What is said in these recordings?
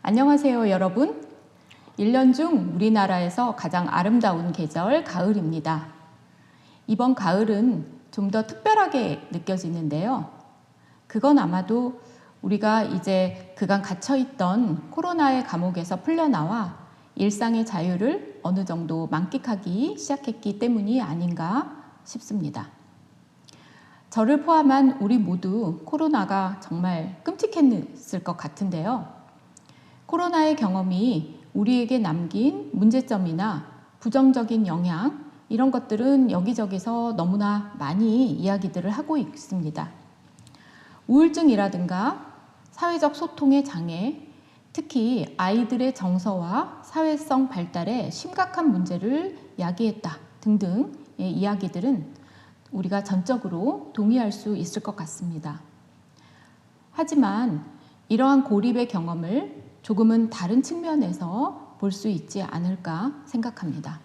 안녕하세요, 여러분. 1년 중 우리나라에서 가장 아름다운 계절, 가을입니다. 이번 가을은 좀 더 특별하게 느껴지는데요. 그건 아마도 우리가 이제 그간 갇혀있던 코로나의 감옥에서 풀려나와 일상의 자유를 어느 정도 만끽하기 시작했기 때문이 아닌가 싶습니다. 저를 포함한 우리 모두 코로나가 정말 끔찍했을 것 같은데요. 코로나의 경험이 우리에게 남긴 문제점이나 부정적인 영향, 이런 것들은 여기저기서 너무나 많이 이야기들을 하고 있습니다. 우울증이라든가 사회적 소통의 장애, 특히 아이들의 정서와 사회성 발달에 심각한 문제를 야기했다 등등의 이야기들은 우리가 전적으로 동의할 수 있을 것 같습니다. 하지만 이러한 고립의 경험을 조금은 다른 측면에서 볼 수 있지 않을까 생각합니다.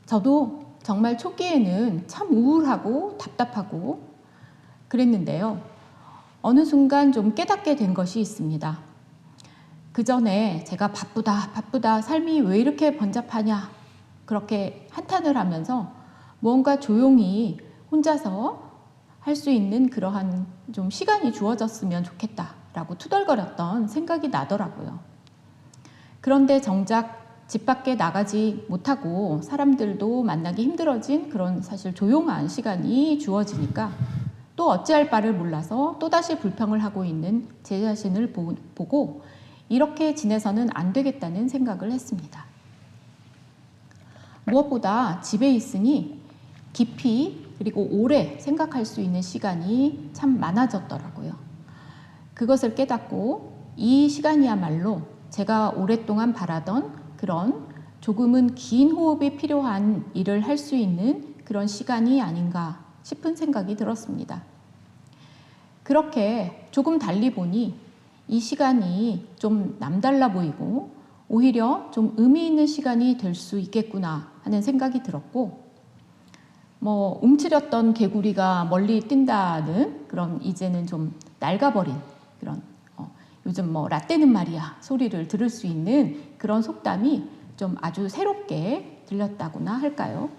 저도 정말 초기에는 참 우울하고 답답하고 그랬는데요. 어느 순간 좀 깨닫게 된 것이 있습니다. 그 전에 제가 바쁘다, 삶이 왜 이렇게 번잡하냐, 그렇게 한탄을 하면서 무언가 조용히 혼자서 할 수 있는 그러한 좀 시간이 주어졌으면 좋겠다라고 투덜거렸던 생각이 나더라고요. 그런데 정작 집 밖에 나가지 못하고 사람들도 만나기 힘들어진 그런 사실 조용한 시간이 주어지니까 또 어찌할 바를 몰라서 또다시 불평을 하고 있는 제 자신을 보고 이렇게 지내서는 안 되겠다는 생각을 했습니다. 무엇보다 집에 있으니 깊이 그리고 오래 생각할 수 있는 시간이 참 많아졌더라고요. 그것을 깨닫고 이 시간이야말로 제가 오랫동안 바라던 그런 조금은 긴 호흡이 필요한 일을 할 수 있는 그런 시간이 아닌가 싶은 생각이 들었습니다. 그렇게 조금 달리 보니 이 시간이 좀 남달라 보이고 오히려 좀 의미 있는 시간이 될 수 있겠구나 하는 생각이 들었고, 움츠렸던 개구리가 멀리 뛴다는 그런 이제는 좀 낡아버린 그런 요즘 라떼는 말이야 소리를 들을 수 있는 그런 속담이 좀 아주 새롭게 들렸다고나 할까요?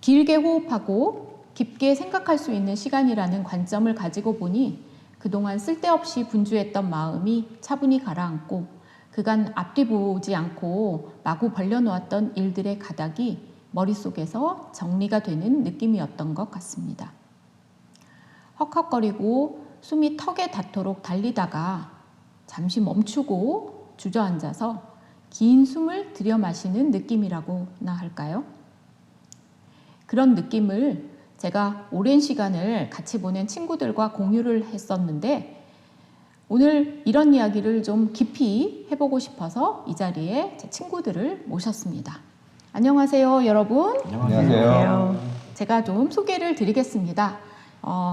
길게 호흡하고 깊게 생각할 수 있는 시간이라는 관점을 가지고 보니 그동안 쓸데없이 분주했던 마음이 차분히 가라앉고 그간 앞뒤 보지 않고 마구 벌려놓았던 일들의 가닥이 머릿속에서 정리가 되는 느낌이었던 것 같습니다. 헉헉거리고 숨이 턱에 닿도록 달리다가 잠시 멈추고 주저앉아서 긴 숨을 들여 마시는 느낌이라고나 할까요? 그런 느낌을 제가 오랜 시간을 같이 보낸 친구들과 공유를 했었는데 오늘 이런 이야기를 좀 깊이 해보고 싶어서 이 자리에 제 친구들을 모셨습니다. 안녕하세요, 여러분. 안녕하세요. 제가 좀 소개를 드리겠습니다.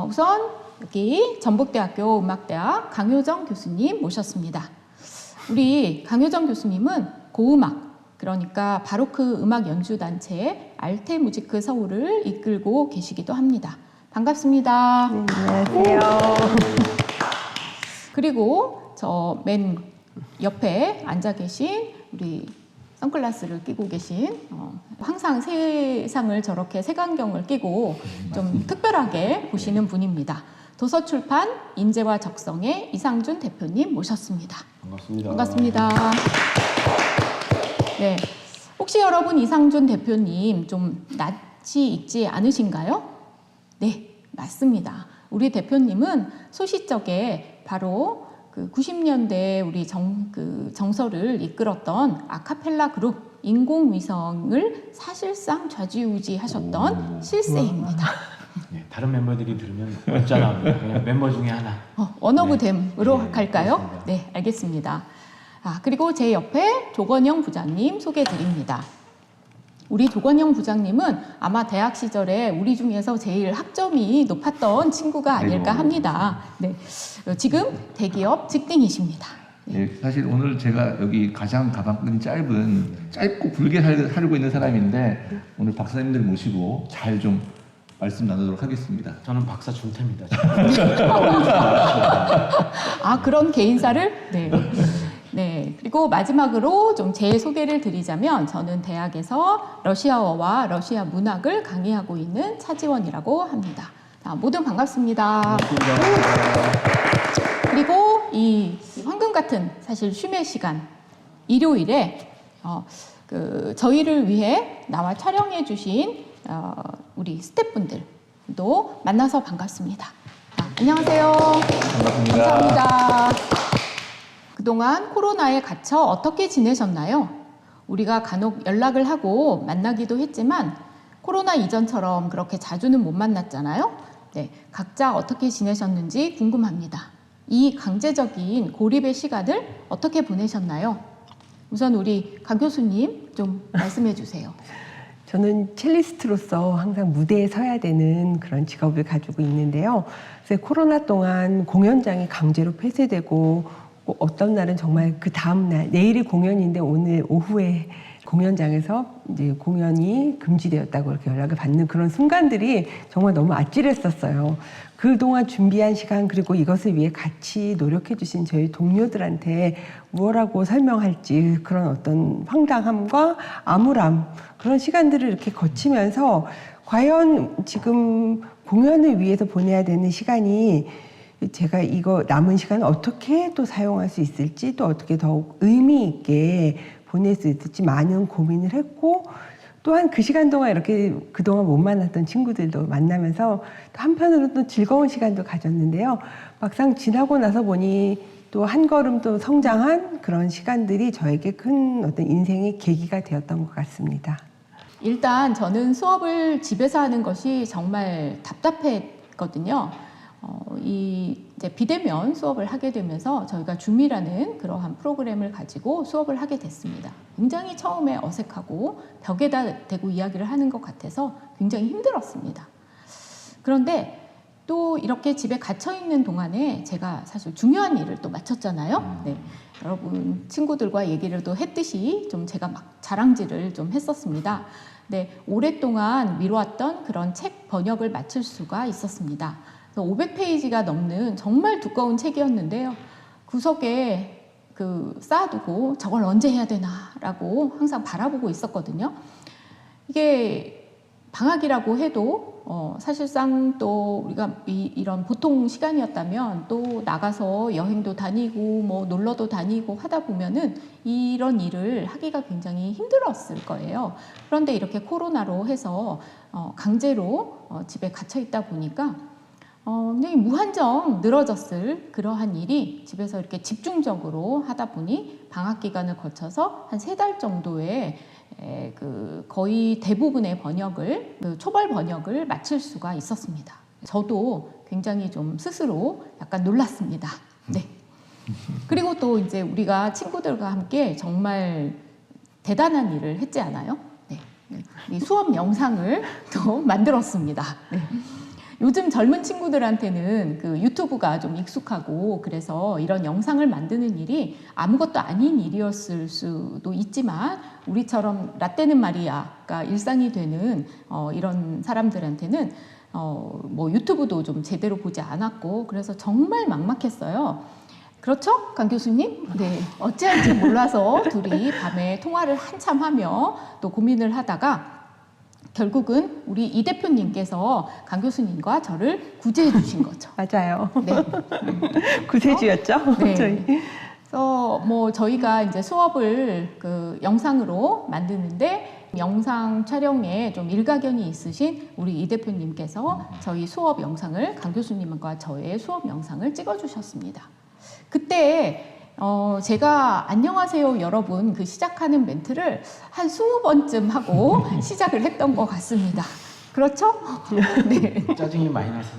우선 여기 전북대학교 음악대학 강효정 교수님 모셨습니다. 우리 강효정 교수님은 고음악, 그러니까 바로크 음악 연주단체 알테무지크 서울을 이끌고 계시기도 합니다. 반갑습니다. 네, 안녕하세요. 그리고 저 맨 옆에 앉아 계신 우리 선글라스를 끼고 계신 항상 세상을 저렇게 색안경을 끼고 좀 특별하게 보시는 분입니다. 도서출판 인재와 적성의 이상준 대표님 모셨습니다. 반갑습니다. 반갑습니다. 네, 혹시 여러분 이상준 대표님 좀 낯이 익지 않으신가요? 네, 맞습니다. 우리 대표님은 소시적에 바로 그 90년대 우리 정서를 이끌었던 아카펠라 그룹 인공위성을 사실상 좌지우지하셨던 실세입니다. 네, 다른 멤버들이 들으면 어쩌나 그냥 멤버 중에 하나. 원어브댐으로 네, 갈까요? 그렇습니다. 네, 알겠습니다. 그리고 제 옆에 조건영 부장님 소개드립니다. 우리 조건영 부장님은 아마 대학 시절에 우리 중에서 제일 학점이 높았던 친구가 아닐까 합니다. 네, 지금 대기업 직딩이십니다. 네, 사실 오늘 제가 여기 가장 가방끈이 짧고 굵게 살고 있는 사람인데 오늘 박사님들 모시고 잘 좀 말씀 나누도록 하겠습니다. 저는 박사 준태입니다. 아, 그런 개인사를? 네. 네. 그리고 마지막으로 좀 제 소개를 드리자면 저는 대학에서 러시아어와 러시아 문학을 강의하고 있는 차지원이라고 합니다. 자, 모두 반갑습니다. 그리고 이 황금 같은 사실 쉼의 시간, 일요일에 저희를 위해 나와 촬영해 주신 우리 스태프분들도 만나서 반갑습니다. 안녕하세요. 반갑습니다. 감사합니다. 그동안 코로나에 갇혀 어떻게 지내셨나요? 우리가 간혹 연락을 하고 만나기도 했지만 코로나 이전처럼 그렇게 자주는 못 만났잖아요. 네, 각자 어떻게 지내셨는지 궁금합니다. 이 강제적인 고립의 시간을 어떻게 보내셨나요? 우선 우리 강 교수님 좀 말씀해 주세요. 저는 첼리스트로서 항상 무대에 서야 되는 그런 직업을 가지고 있는데요. 그래서 코로나 동안 공연장이 강제로 폐쇄되고 어떤 날은 정말 그 다음 날, 내일이 공연인데 오늘 오후에 공연장에서 이제 공연이 금지되었다고 이렇게 연락을 받는 그런 순간들이 정말 너무 아찔했었어요. 그동안 준비한 시간 그리고 이것을 위해 같이 노력해 주신 저희 동료들한테 무엇라고 설명할지 그런 어떤 황당함과 암울함 그런 시간들을 이렇게 거치면서 과연 지금 공연을 위해서 보내야 되는 시간이 제가 이거 남은 시간을 어떻게 또 사용할 수 있을지 또 어떻게 더욱 의미 있게 보낼 수 있을지 많은 고민을 했고 또한 그 시간 동안 이렇게 그동안 못 만났던 친구들도 만나면서 또 한편으로는 또 즐거운 시간도 가졌는데요. 막상 지나고 나서 보니 또 한 걸음 또 성장한 그런 시간들이 저에게 큰 어떤 인생의 계기가 되었던 것 같습니다. 일단 저는 수업을 집에서 하는 것이 정말 답답했거든요. 이제 비대면 수업을 하게 되면서 저희가 줌이라는 그러한 프로그램을 가지고 수업을 하게 됐습니다. 굉장히 처음에 어색하고 벽에다 대고 이야기를 하는 것 같아서 굉장히 힘들었습니다. 그런데 또 이렇게 집에 갇혀 있는 동안에 제가 사실 중요한 일을 또 마쳤잖아요. 네. 여러분 친구들과 얘기를 또 했듯이 좀 제가 막 자랑질을 좀 했었습니다. 네, 오랫동안 미뤄왔던 그런 책 번역을 마칠 수가 있었습니다. 500페이지가 넘는 정말 두꺼운 책이었는데요. 구석에 쌓아두고 저걸 언제 해야 되나라고 항상 바라보고 있었거든요. 이게 방학이라고 해도 사실상 또 우리가 이런 보통 시간이었다면 또 나가서 여행도 다니고 뭐 놀러도 다니고 하다 보면은 이런 일을 하기가 굉장히 힘들었을 거예요. 그런데 이렇게 코로나로 해서 강제로 집에 갇혀 있다 보니까 굉장히 무한정 늘어졌을 그러한 일이 집에서 이렇게 집중적으로 하다 보니 방학 기간을 거쳐서 한 3달 정도의 거의 대부분의 번역을, 초벌 번역을 마칠 수가 있었습니다. 저도 굉장히 좀 스스로 약간 놀랐습니다. 네. 그리고 또 이제 우리가 친구들과 함께 정말 대단한 일을 했지 않아요? 네. 이 수업 영상을 또 만들었습니다. 네. 요즘 젊은 친구들한테는 유튜브가 좀 익숙하고 그래서 이런 영상을 만드는 일이 아무것도 아닌 일이었을 수도 있지만 우리처럼 라떼는 마리아가 일상이 되는 이런 사람들한테는 뭐 유튜브도 좀 제대로 보지 않았고 그래서 정말 막막했어요. 그렇죠? 강 교수님? 네. 어찌할지 몰라서 둘이 밤에 통화를 한참 하며 또 고민을 하다가 결국은 우리 이 대표님께서 강 교수님과 저를 구제해 주신 거죠. 맞아요. 네. 구세주였죠. 네. 저희. 그래서 뭐 저희가 이제 수업을 영상으로 만드는데 영상 촬영에 좀 일가견이 있으신 우리 이 대표님께서 저희 수업 영상을 강 교수님과 저의 수업 영상을 찍어주셨습니다. 그때 제가 안녕하세요 여러분 시작하는 멘트를 한 20번쯤 하고 시작을 했던 것 같습니다. 그렇죠? 네. 짜증이 많이 나서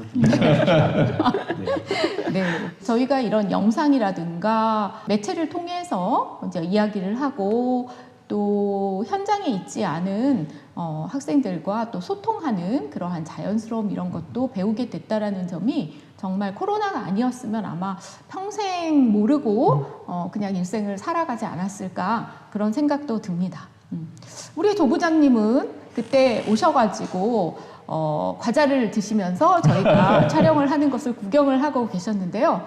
네. 저희가 이런 영상이라든가 매체를 통해서 이제 이야기를 하고 또 현장에 있지 않은 학생들과 또 소통하는 그러한 자연스러움 이런 것도 배우게 됐다라는 점이 정말 코로나가 아니었으면 아마 평생 모르고 그냥 일생을 살아가지 않았을까 그런 생각도 듭니다. 우리 조부장님은 그때 오셔가지고 과자를 드시면서 저희가 촬영을 하는 것을 구경을 하고 계셨는데요.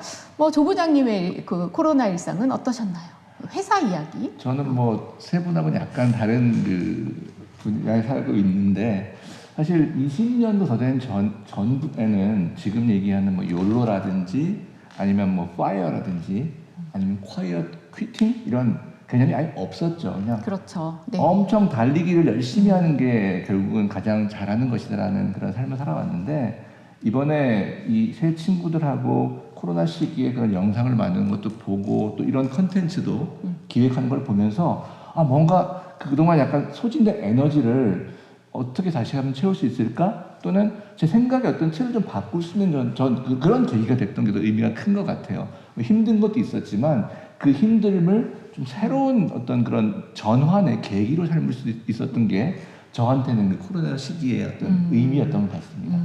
조 부장님의 그 코로나 일상은 어떠셨나요? 회사 이야기? 저는 뭐 세 분하고는 약간 다른 그 분야에 살고 있는데 사실 20년도 더 된 전에는 지금 얘기하는 뭐 욜로라든지 아니면 뭐 파이어라든지 아니면 quiet quitting 이런 개념이 아예 없었죠. 그냥 그렇죠. 네. 엄청 달리기를 열심히 하는 게 결국은 가장 잘하는 것이다라는 그런 삶을 살아왔는데 이번에 이 세 친구들하고 코로나 시기에 그런 영상을 만드는 것도 보고 또 이런 컨텐츠도 기획하는 걸 보면서 뭔가 그동안 약간 소진된 에너지를 어떻게 다시 한번 채울 수 있을까? 또는 제 생각의 어떤 틀을 좀 바꿀 수 있는 그런 계기가 됐던 게 더 의미가 큰 것 같아요. 힘든 것도 있었지만 그 힘듦을 좀 새로운 어떤 그런 전환의 계기로 삼을 수 있었던 게 저한테는 그 코로나 시기의 어떤 의미였던 것 같습니다.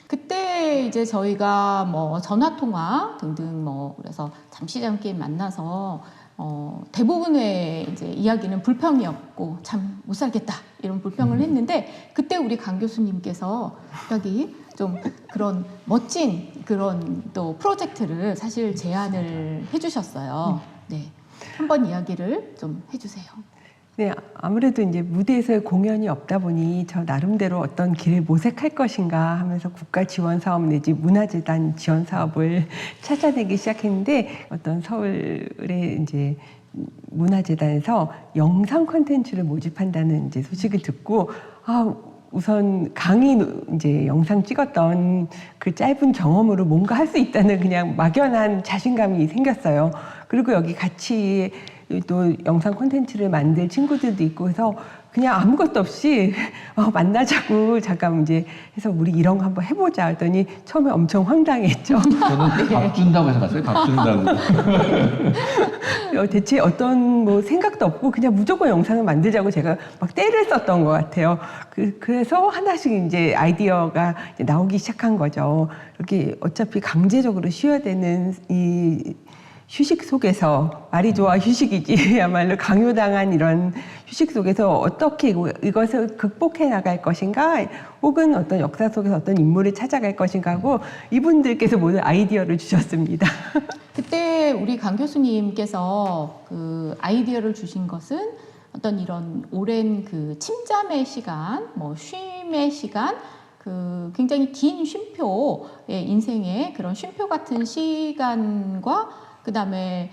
그때 이제 저희가 뭐 전화 통화 등등 그래서 잠시 만나서 대부분의 이제 이야기는 불평이었고 참 못 살겠다 이런 불평을 했는데 그때 우리 강 교수님께서 갑자기 좀 그런 멋진 그런 또 프로젝트를 사실 제안을 해주셨어요. 네, 한번 이야기를 좀 해주세요. 네, 아무래도 이제 무대에서의 공연이 없다 보니 저 나름대로 어떤 길을 모색할 것인가 하면서 국가 지원 사업 내지 문화재단 지원 사업을 찾아내기 시작했는데 어떤 서울의 이제 문화재단에서 영상 콘텐츠를 모집한다는 이제 소식을 듣고 우선 강의 이제 영상 찍었던 그 짧은 경험으로 뭔가 할 수 있다는 그냥 막연한 자신감이 생겼어요. 그리고 여기 같이 또 영상 콘텐츠를 만들 친구들도 있고 해서 그냥 아무것도 없이 만나자고 잠깐 이제 해서 우리 이런 거 한번 해보자 했더니 처음에 엄청 황당했죠. 저는 밥 준다고 해서 갔어요. 밥 준다고. 대체 어떤 뭐 생각도 없고 그냥 무조건 영상을 만들자고 제가 막 떼를 썼던 것 같아요. 그래서 하나씩 이제 아이디어가 이제 나오기 시작한 거죠. 이렇게 어차피 강제적으로 쉬어야 되는 이 휴식 속에서 말이 좋아 휴식이지야말로 강요당한 이런 휴식 속에서 어떻게 이것을 극복해 나갈 것인가 혹은 어떤 역사 속에서 어떤 인물을 찾아갈 것인가 하고 이분들께서 모든 아이디어를 주셨습니다. 그때 우리 강 교수님께서 그 아이디어를 주신 것은 어떤 이런 오랜 그 침잠의 시간, 쉼의 시간, 그 굉장히 긴 쉼표의 인생의 그런 쉼표 같은 시간과 그 다음에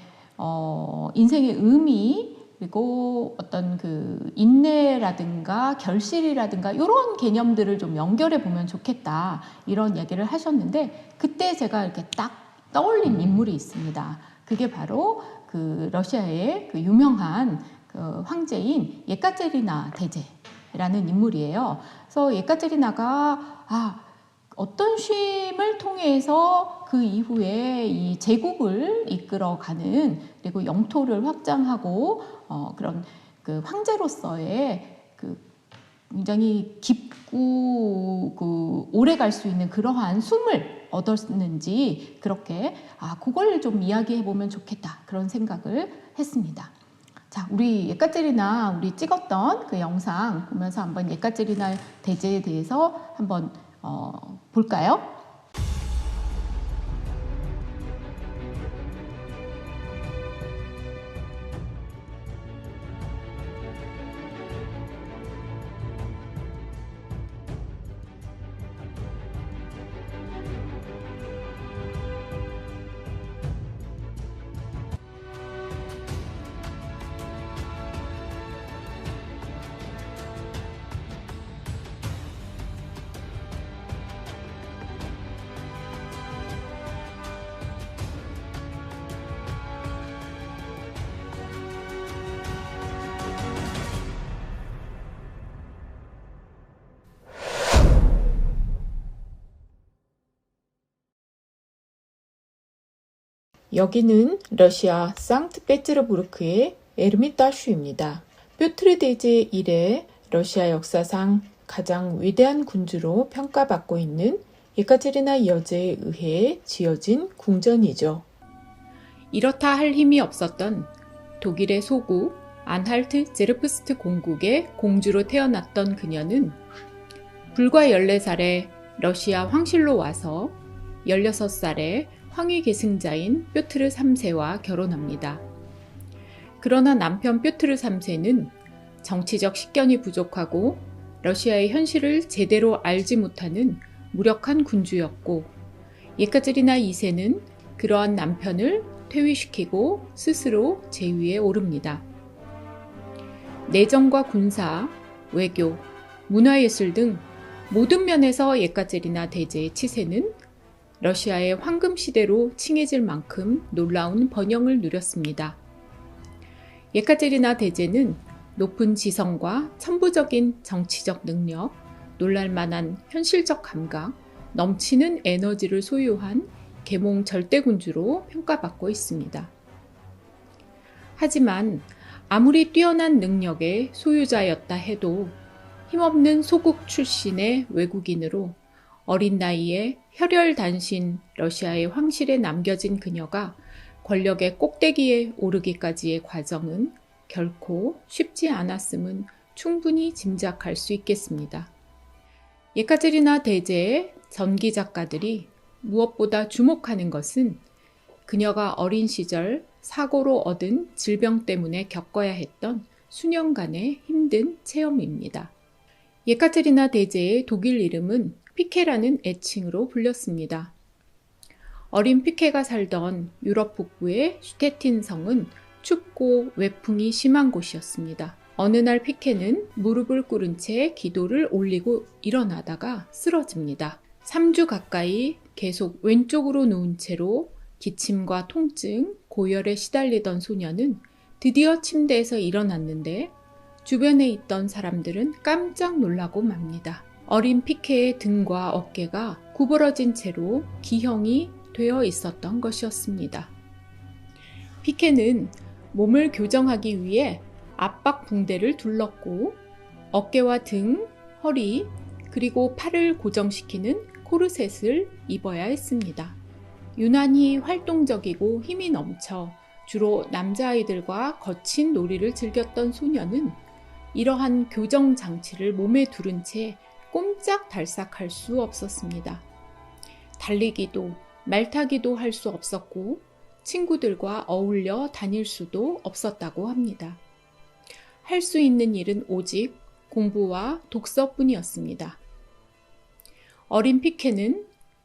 인생의 의미 그리고 어떤 그 인내라든가 결실이라든가 이런 개념들을 좀 연결해 보면 좋겠다 이런 얘기를 하셨는데 그때 제가 이렇게 딱 떠올린 인물이 있습니다. 그게 바로 그 러시아의 그 유명한 그 황제인 예카테리나 대제라는 인물이에요. 그래서 예카테리나가 어떤 쉼을 통해서 그 이후에 이 제국을 이끌어가는 그리고 영토를 확장하고 그런 그 황제로서의 그 굉장히 깊고 그 오래 갈 수 있는 그러한 숨을 얻었는지 그렇게 그걸 좀 이야기해 보면 좋겠다 그런 생각을 했습니다. 자, 우리 예카테리나 우리 찍었던 그 영상 보면서 한번 예카테리나 대제에 대해서 한번 볼까요? 여기는 러시아 상트페테르부르크의 에르미타슈입니다. 뾰트르 대제 이래 러시아 역사상 가장 위대한 군주로 평가받고 있는 예카테리나 여제에 의해 지어진 궁전이죠. 이렇다 할 힘이 없었던 독일의 소국 안할트 제르프스트 공국의 공주로 태어났던 그녀는 불과 14살에 러시아 황실로 와서 16살에 황위 계승자인 뾰트르 3세와 결혼합니다. 그러나 남편 뾰트르 3세는 정치적 식견이 부족하고 러시아의 현실을 제대로 알지 못하는 무력한 군주였고, 예카제리나 2세는 그러한 남편을 퇴위시키고 스스로 제위에 오릅니다. 내정과 군사, 외교, 문화예술 등 모든 면에서 예카제리나 대제의 치세는 러시아의 황금 시대로 칭해질 만큼 놀라운 번영을 누렸습니다. 예카제리나 대제는 높은 지성과 천부적인 정치적 능력, 놀랄만한 현실적 감각, 넘치는 에너지를 소유한 계몽 절대군주로 평가받고 있습니다. 하지만 아무리 뛰어난 능력의 소유자였다 해도 힘없는 소국 출신의 외국인으로 어린 나이에 혈혈단신 러시아의 황실에 남겨진 그녀가 권력의 꼭대기에 오르기까지의 과정은 결코 쉽지 않았음은 충분히 짐작할 수 있겠습니다. 예카제리나 대제의 전기 작가들이 무엇보다 주목하는 것은 그녀가 어린 시절 사고로 얻은 질병 때문에 겪어야 했던 수년간의 힘든 체험입니다. 예카테리나 대제의 독일 이름은 피케라는 애칭으로 불렸습니다. 어린 피케가 살던 유럽 북부의 슈테틴 성은 춥고 외풍이 심한 곳이었습니다. 어느 날 피케는 무릎을 꿇은 채 기도를 올리고 일어나다가 쓰러집니다. 3주 가까이 계속 왼쪽으로 누운 채로 기침과 통증, 고열에 시달리던 소녀는 드디어 침대에서 일어났는데 주변에 있던 사람들은 깜짝 놀라고 맙니다. 어린 피케의 등과 어깨가 구부러진 채로 기형이 되어 있었던 것이었습니다. 피케는 몸을 교정하기 위해 압박 붕대를 둘렀고 어깨와 등, 허리, 그리고 팔을 고정시키는 코르셋을 입어야 했습니다. 유난히 활동적이고 힘이 넘쳐 주로 남자아이들과 거친 놀이를 즐겼던 소녀는 이러한 교정 장치를 몸에 두른 채 꼼짝달싹할 수 없었습니다. 달리기도 말타기도 할 수 없었고 친구들과 어울려 다닐 수도 없었다고 합니다. 할 수 있는 일은 오직 공부와 독서뿐이었습니다. 어린 피케는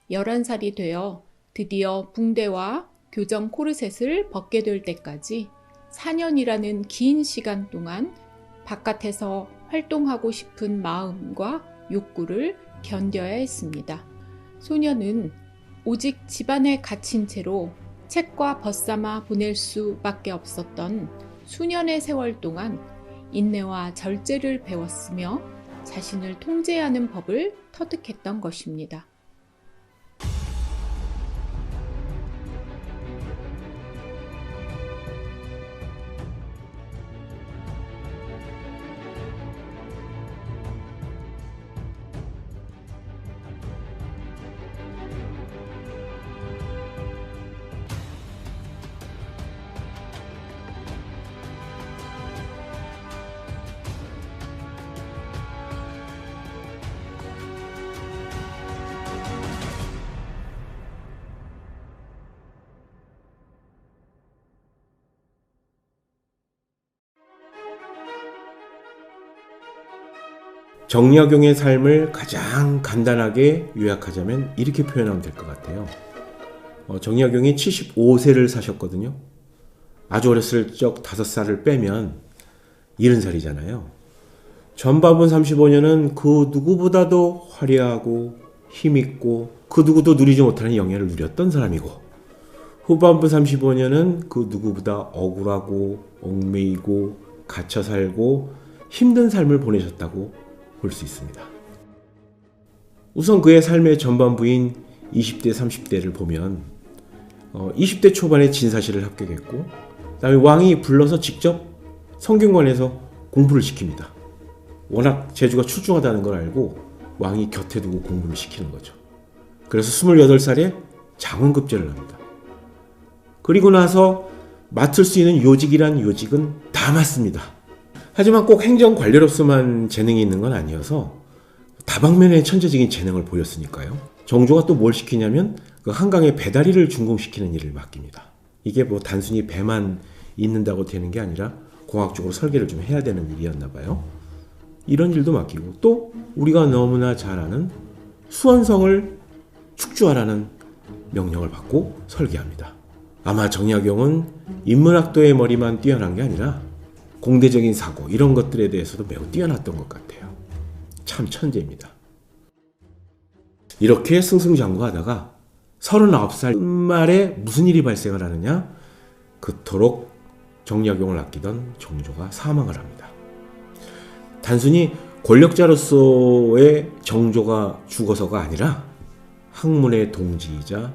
11살이 되어 드디어 붕대와 교정 코르셋을 벗게 될 때까지 4년이라는 긴 시간 동안 바깥에서 활동하고 싶은 마음과 욕구를 견뎌야 했습니다. 소녀는 오직 집안에 갇힌 채로 책과 벗삼아 보낼 수밖에 없었던 수년의 세월 동안 인내와 절제를 배웠으며 자신을 통제하는 법을 터득했던 것입니다. 정약용의 삶을 가장 간단하게 요약하자면 이렇게 표현하면 될 것 같아요. 정약용이 75세를 사셨거든요. 아주 어렸을 적 5살을 빼면 70살이잖아요. 전반부 35년은 그 누구보다도 화려하고 힘있고 그 누구도 누리지 못하는 영예를 누렸던 사람이고, 후반부 35년은 그 누구보다 억울하고 얽매이고 갇혀 살고 힘든 삶을 보내셨다고 볼 수 있습니다. 우선 그의 삶의 전반부인 20대, 30대를 보면 20대 초반에 진사시를 합격했고, 그다음에 왕이 불러서 직접 성균관에서 공부를 시킵니다. 워낙 재주가 출중하다는 걸 알고 왕이 곁에 두고 공부를 시키는 거죠. 그래서 28살에 장원급제를 합니다. 그리고 나서 맡을 수 있는 요직이란 요직은 다 맡습니다. 하지만 꼭 행정관료로서만 재능이 있는 건 아니어서 다방면의 천재적인 재능을 보였으니까요. 정조가 또 뭘 시키냐면 그 한강의 배다리를 준공시키는 일을 맡깁니다. 이게 뭐 단순히 배만 있는다고 되는 게 아니라 공학적으로 설계를 좀 해야 되는 일이었나 봐요. 이런 일도 맡기고 또 우리가 너무나 잘 아는 수원성을 축조하라는 명령을 받고 설계합니다. 아마 정약용은 인문학도의 머리만 뛰어난 게 아니라 공대적인 사고 이런 것들에 대해서도 매우 뛰어났던 것 같아요. 참 천재입니다. 이렇게 승승장구하다가 39살 말에 무슨 일이 발생을 하느냐? 그토록 정약용을 아끼던 정조가 사망을 합니다. 단순히 권력자로서의 정조가 죽어서가 아니라 학문의 동지이자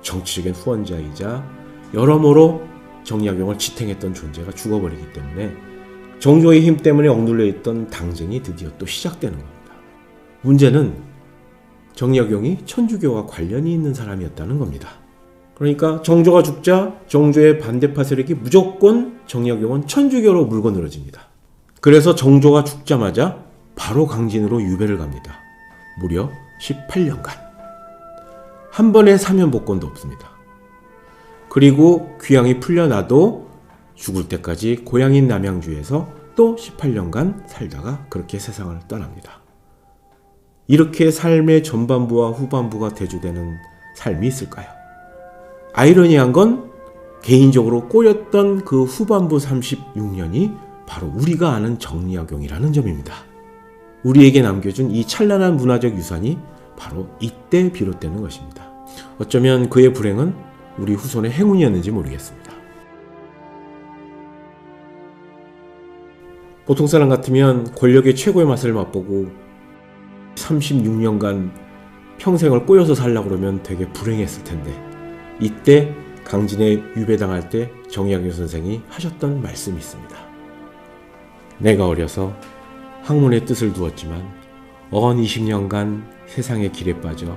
정치적인 후원자이자 여러모로 정약용을 지탱했던 존재가 죽어버리기 때문에 정조의 힘 때문에 억눌려 있던 당쟁이 드디어 또 시작되는 겁니다. 문제는 정약용이 천주교와 관련이 있는 사람이었다는 겁니다. 그러니까 정조가 죽자 정조의 반대파 세력이 무조건 정약용은 천주교로 물고 늘어집니다. 그래서 정조가 죽자마자 바로 강진으로 유배를 갑니다. 무려 18년간. 한 번의 사면복권도 없습니다. 그리고 귀향이 풀려나도 죽을 때까지 고향인 남양주에서 또 18년간 살다가 그렇게 세상을 떠납니다. 이렇게 삶의 전반부와 후반부가 대조되는 삶이 있을까요? 아이러니한 건 개인적으로 꼬였던 그 후반부 36년이 바로 우리가 아는 정약용이라는 점입니다. 우리에게 남겨준 이 찬란한 문화적 유산이 바로 이때 비롯되는 것입니다. 어쩌면 그의 불행은 우리 후손의 행운이었는지 모르겠습니다. 보통 사람 같으면 권력의 최고의 맛을 맛보고 36년간 평생을 꼬여서 살려고 그러면 되게 불행했을 텐데 이때 강진에 유배당할 때 정약용 선생이 하셨던 말씀이 있습니다. 내가 어려서 학문의 뜻을 두었지만 어언 20년간 세상의 길에 빠져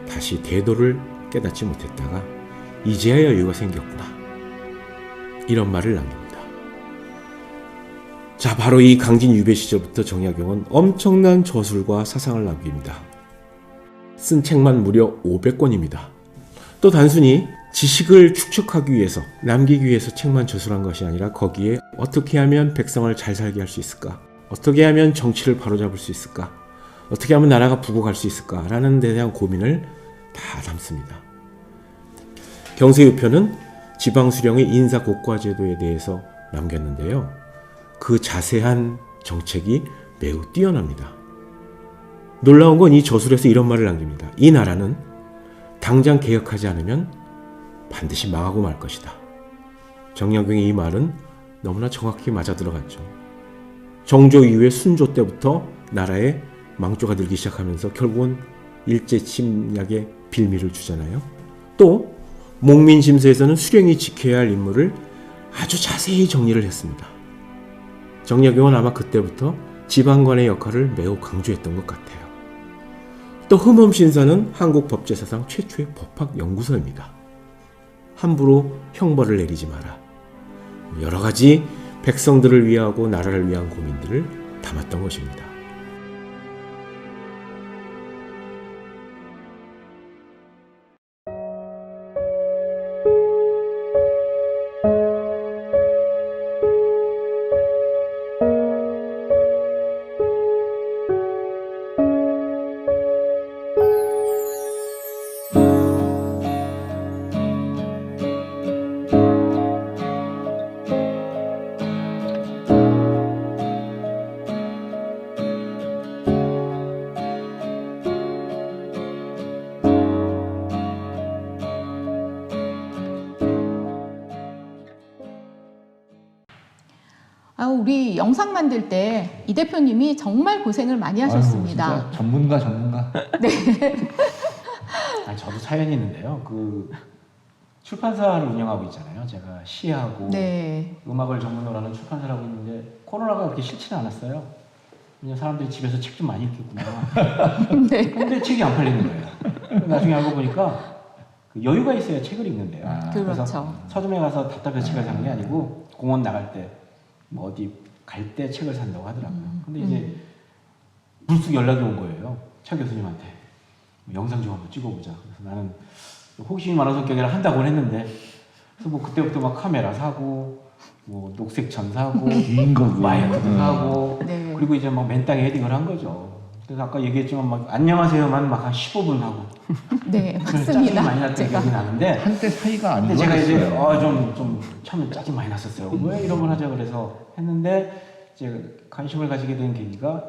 다시 대도를 깨닫지 못했다가 이제야 여유가 생겼구나. 이런 말을 남깁니다. 자, 바로 이 강진 유배 시절부터 정약용은 엄청난 저술과 사상을 남깁니다. 쓴 책만 무려 500권입니다. 또 단순히 지식을 축적하기 위해서, 남기기 위해서 책만 저술한 것이 아니라 거기에 어떻게 하면 백성을 잘 살게 할 수 있을까? 어떻게 하면 정치를 바로잡을 수 있을까? 어떻게 하면 나라가 부고 갈 수 있을까? 라는 데 대한 고민을 다 담습니다. 경세유표는 지방수령의 인사곡과제도에 대해서 남겼는데요. 그 자세한 정책이 매우 뛰어납니다. 놀라운 건 이 저술에서 이런 말을 남깁니다. 이 나라는 당장 개혁하지 않으면 반드시 망하고 말 것이다. 정약용의 이 말은 너무나 정확히 맞아들어갔죠. 정조 이후에 순조 때부터 나라에 망조가 들기 시작하면서 결국은 일제 침략의 빌미를 주잖아요. 또 목민심서에서는 수령이 지켜야 할 임무를 아주 자세히 정리를 했습니다. 정약용은 아마 그때부터 지방관의 역할을 매우 강조했던 것 같아요. 또 흠험신사는 한국 법제사상 최초의 법학연구소입니다. 함부로 형벌을 내리지 마라. 여러 가지 백성들을 위하고 나라를 위한 고민들을 담았던 것입니다. 우리 영상 만들 때 이 대표님이 정말 고생을 많이 하셨습니다. 아유, 진짜 전문가. 네. 저도 사연이 있는데요. 그 출판사를 운영하고 있잖아요. 제가 시하고 네. 음악을 전문으로 하는 출판사를 하고 있는데 코로나가 그렇게 싫지는 않았어요. 그냥 사람들이 집에서 책 좀 많이 읽겠구나. 네. 근데 책이 안 팔리는 거예요. 나중에 알고 보니까 그 여유가 있어야 책을 읽는데요. 그렇죠. 그래서 서점에 가서 답답해서 책을 사는 게 아니고 공원 나갈 때 뭐 어디 갈 때 책을 산다고 하더라고요. 근데 이제 불쑥 연락이 온 거예요. 차 교수님한테. 영상 좀 한번 찍어보자. 그래서 나는 호기심이 많은 성격이라 한다고 했는데, 그래서 뭐 그때부터 막 카메라 사고, 뭐 녹색천 사고, 긴 거고. 마이크도 사고, 네. 그리고 이제 막 맨땅에 헤딩을 한 거죠. 그래서 아까 얘기했지만 막 안녕하세요만 막 한 15분 하고. 네, 그래서 짜증이 많이 맞습니다. 났던 제가. 기억이 나는데, 한때 사이가 안 근데 제가 이제 좋았어요. 좀 처음에 짜증 많이 났었어요. 왜 이런 걸 하자 그래서 했는데 이제 관심을 가지게 된 계기가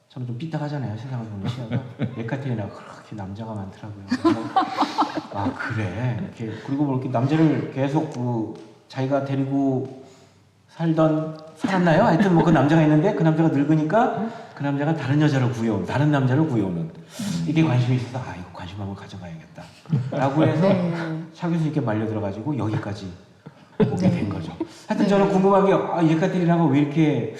저는 좀 삐딱하잖아요. 세상을 보는 시야가. 예카테리나가 그렇게 남자가 많더라고요. 그래서 아 그래. 이렇게 그리고 뭐 이렇게 남자를 계속 자기가 데리고 살았나요? 하여튼 뭐 그 남자가 있는데 그 남자가 늙으니까 그 남자가 다른 남자를 구해오는 이게 관심이 있어서 아 이거 관심 한번 가져봐야겠다. 라고 해서 네. 차 교수님께 말려 들어가지고 여기까지 오게 네. 된 거죠. 하여튼 네. 저는 궁금한 게 예카테리나가 왜 이렇게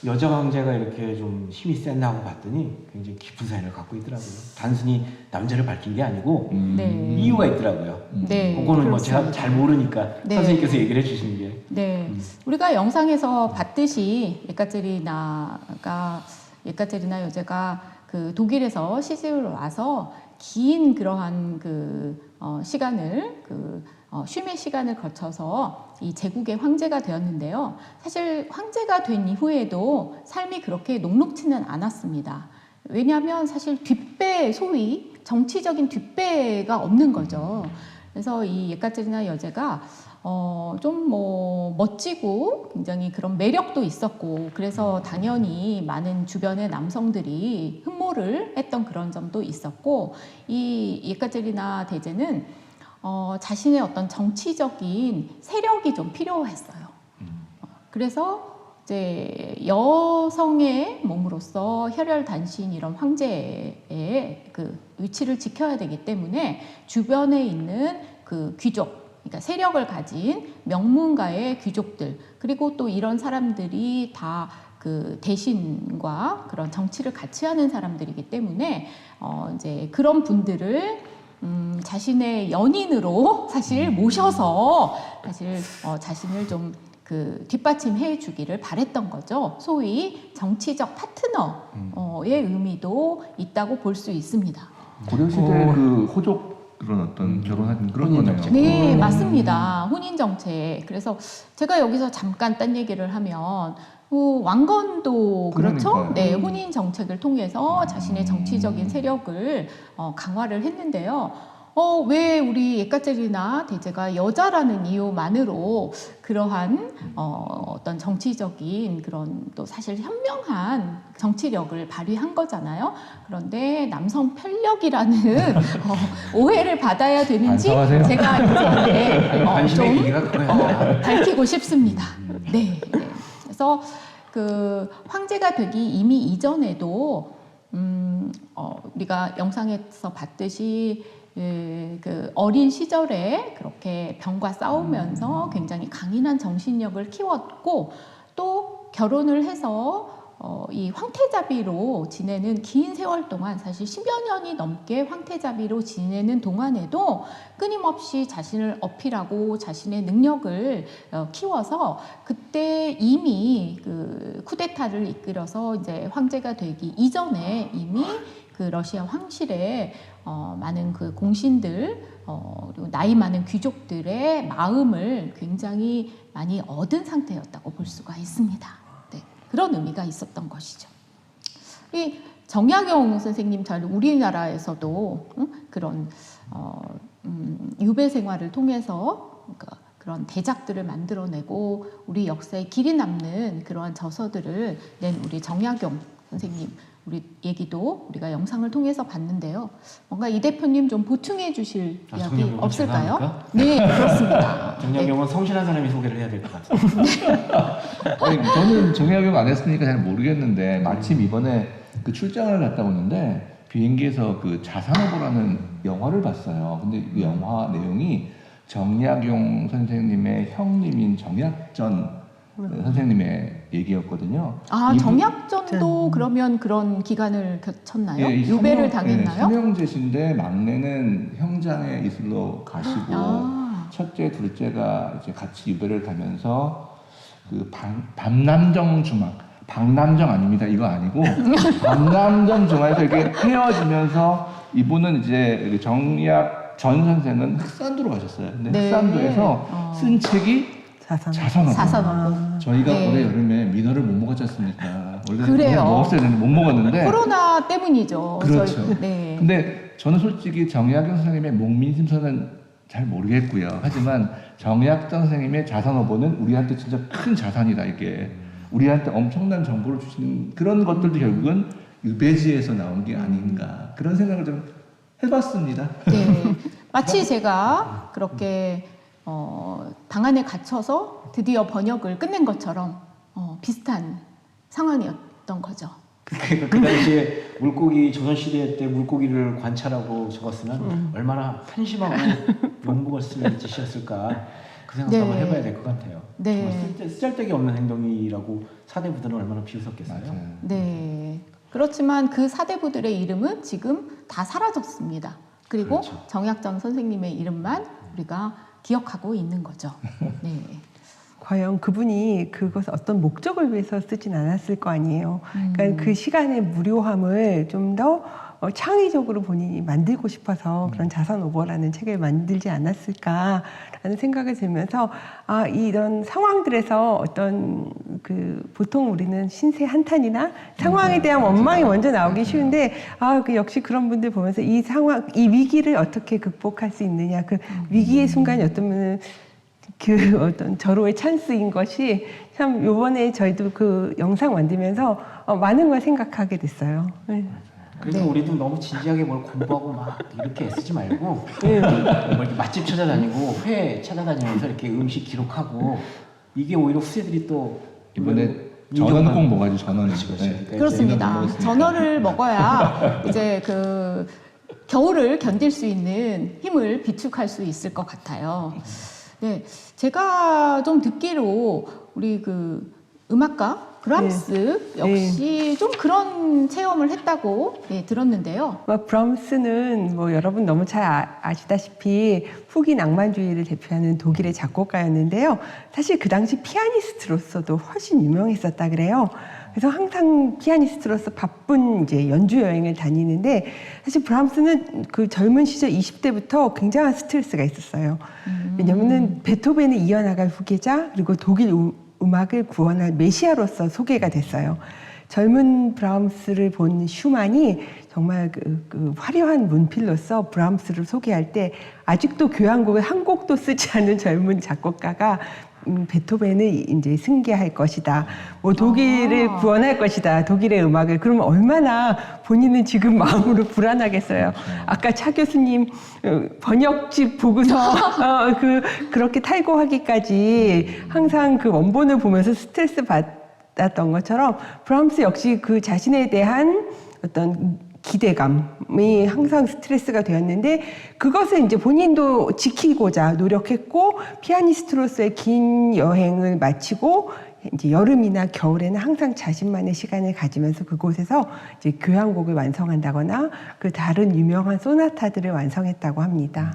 여자 황제가 이렇게 좀 힘이 셌나 하고 봤더니 굉장히 깊은 사연을 갖고 있더라고요. 단순히 남자를 밝힌 게 아니고 네. 이유가 있더라고요. 네, 그거는 뭐 그렇습니다. 제가 잘 모르니까 네. 선생님께서 얘기를 해주시는 게. 네, 우리가 영상에서 봤듯이 예카테리나 여제가 그 독일에서 시집을 와서 긴 그러한 시간을 쉼의 시간을 거쳐서 이 제국의 황제가 되었는데요. 사실 황제가 된 이후에도 삶이 그렇게 녹록지는 않았습니다. 왜냐하면 사실 소위 정치적인 뒷배가 없는 거죠. 그래서 이 예카테리나 여제가 좀 멋지고 굉장히 그런 매력도 있었고 그래서 당연히 많은 주변의 남성들이 흠모를 했던 그런 점도 있었고 이 예카테리나 대제는 자신의 어떤 정치적인 세력이 좀 필요했어요. 그래서 이제 여성의 몸으로서 혈혈단신 이런 황제의 그 위치를 지켜야 되기 때문에 주변에 있는 그 귀족, 그러니까 세력을 가진 명문가의 귀족들, 그리고 또 이런 사람들이 다 그 대신과 그런 정치를 같이 하는 사람들이기 때문에 이제 그런 분들을 자신의 연인으로 사실 모셔서 사실 자신을 좀 뒷받침해 주기를 바랬던 거죠. 소위 정치적 파트너의 의미도 있다고 볼 수 있습니다. 고려 시대 그 호족 그런 어떤 결혼한 그런 혼인 거네요. 정책. 네, 맞습니다. 혼인 정책. 그래서 제가 여기서 잠깐 딴 얘기를 하면 왕건도 그렇죠? 그러니까요. 네, 혼인 정책을 통해서 자신의 정치적인 세력을 강화를 했는데요. 왜 우리 예카테리나 대제가 여자라는 이유만으로 그러한 어떤 정치적인 그런 또 사실 현명한 정치력을 발휘한 거잖아요. 그런데 남성 편력이라는 오해를 받아야 되는지 반성하세요. 제가 이제 관심의 좀 계기가 그거였다. 밝히고 싶습니다. 네. 네. 그래서 그 황제가 되기 이미 이전에도 우리가 영상에서 봤듯이 그 어린 시절에 그렇게 병과 싸우면서 굉장히 강인한 정신력을 키웠고 또 결혼을 해서 이 황태자비로 지내는 긴 세월 동안 사실 10여 년이 넘게 황태자비로 지내는 동안에도 끊임없이 자신을 어필하고 자신의 능력을 키워서 그때 이미 그 쿠데타를 이끌어서 이제 황제가 되기 이전에 이미 그 러시아 황실에 많은 그 공신들 그리고 나이 많은 귀족들의 마음을 굉장히 많이 얻은 상태였다고 볼 수가 있습니다. 네, 그런 의미가 있었던 것이죠. 이 정약용 선생님 잘 우리나라에서도 그런 유배 생활을 통해서 그런 대작들을 만들어내고 우리 역사에 길이 남는 그러한 저서들을 낸 우리 정약용 선생님 우리 얘기도 우리가 영상을 통해서 봤는데요. 뭔가 이 대표님 좀 보충해 주실 이야기 정약용은 없을까요? 제가 합니까? 네, 그렇습니다. 정약용은 성실한 사람이 소개를 해야 될 것 같아요. 아니, 저는 정약용 안 했으니까 잘 모르겠는데 마침 이번에 그 출장을 갔다 오는데 비행기에서 그 자산어보라는 영화를 봤어요. 근데 그 영화 내용이 정약용 선생님의 형님인 정약전 선생님의 얘기였거든요. 아, 이분- 정약전도 그러면 그런 기간을 거쳤나요? 이 유배를 삼형- 당했나요? 삼형제신데 막내는 형장에 있으러 가시고 아. 첫째, 둘째가 이제 같이 유배를 가면서 그 밤남정 주막 박남정 아닙니다. 이거 아니고 박남정 중에서 이렇게 헤어지면서 이분은 이제 정약 전 선생은 흑산도로 가셨어요. 근데 네. 흑산도에서 쓴 책이 자선어고. 자선어고. 저희가 네. 올해 여름에 민어를 못 먹었지 않습니까? 원래 그래요. 먹었어야 되는데 못 먹었는데. 코로나 때문이죠. 그렇죠. 저희, 네. 근데 저는 솔직히 정약용 선생님의 목민심서는 잘 모르겠고요. 하지만 정약전 선생님의 자선어보는 우리한테 진짜 큰 자산이다 이게. 우리한테 엄청난 정보를 주시는 그런 것들도 결국은 유배지에서 나온 게 아닌가 그런 생각을 좀 해봤습니다. 네. 마치 제가 그렇게 방안에 갇혀서 드디어 번역을 끝낸 것처럼 비슷한 상황이었던 거죠. 그 당시에 물고기 조선시대 때 물고기를 관찰하고 적었으면 얼마나 한심하고 욕먹을 짓이었을까 그 생각도 네. 한번 해봐야 될 것 같아요. 네. 정말 쓰잘데기 없는 행동이라고 사대부들은 얼마나 비웃었겠어요. 맞아요. 네. 그렇지만 그 사대부들의 이름은 지금 다 사라졌습니다. 그리고 그렇죠. 정약전 선생님의 이름만 우리가 기억하고 있는 거죠. 네. 과연 그분이 그것을 어떤 목적을 위해서 쓰진 않았을 거 아니에요. 그러니까 그 시간의 무료함을 좀 더 창의적으로 본인이 만들고 싶어서 그런 자선 오버라는 책을 만들지 않았을까라는 생각을 들면서 이런 상황들에서 어떤 보통 우리는 신세 한탄이나 상황에 대한 원망이 먼저 나오기 쉬운데 그 역시 그런 분들 보면서 이 상황, 이 위기를 어떻게 극복할 수 있느냐, 그 위기의 순간이 어쩌면 그 어떤 절호의 찬스인 것이 참 요번에 저희도 그 영상 만들면서 많은 걸 생각하게 됐어요. 네. 그래서 네. 우리도 너무 진지하게 뭘 공부하고 막 이렇게 애쓰지 말고 뭐 이렇게 맛집 찾아다니고 회 찾아다니면서 이렇게 음식 기록하고 이게 오히려 후세들이 또 이번에 전원 꼭 먹어야죠. 전원. 그렇지, 그렇지. 그러니까 그렇습니다. 전어를 먹어야 이제 그 겨울을 견딜 수 있는 힘을 비축할 수 있을 것 같아요. 네, 제가 좀 듣기로 우리 그 음악가 브람스 역시 좀 그런 체험을 했다고 들었는데요. 브람스는 뭐 여러분 너무 잘 아시다시피 후기 낭만주의를 대표하는 독일의 작곡가였는데요. 사실 그 당시 피아니스트로서도 훨씬 유명했었다 그래요. 그래서 항상 피아니스트로서 바쁜 이제 연주 여행을 다니는데 사실 브람스는 그 젊은 시절 20대부터 굉장한 스트레스가 있었어요. 왜냐면은 베토벤을 이어나갈 후계자 그리고 독일 음악을 구원할 메시아로서 소개가 됐어요. 젊은 브람스를 본 슈만이 정말 그 화려한 문필로서 브람스를 소개할 때 아직도 교향곡을 한 곡도 쓰지 않은 젊은 작곡가가 베토벤을 이제 승계할 것이다. 뭐 독일을 구원할 것이다. 독일의 음악을. 그러면 얼마나 본인은 지금 마음으로 불안하겠어요. 아까 차 교수님 번역집 보고서 그렇게 탈고하기까지 항상 그 원본을 보면서 스트레스 받았던 것처럼 브람스 역시 그 자신에 대한 어떤 기대감이 항상 스트레스가 되었는데 그것을 이제 본인도 지키고자 노력했고 피아니스트로서의 긴 여행을 마치고 이제 여름이나 겨울에는 항상 자신만의 시간을 가지면서 그곳에서 이제 교향곡을 완성한다거나 그 다른 유명한 소나타들을 완성했다고 합니다.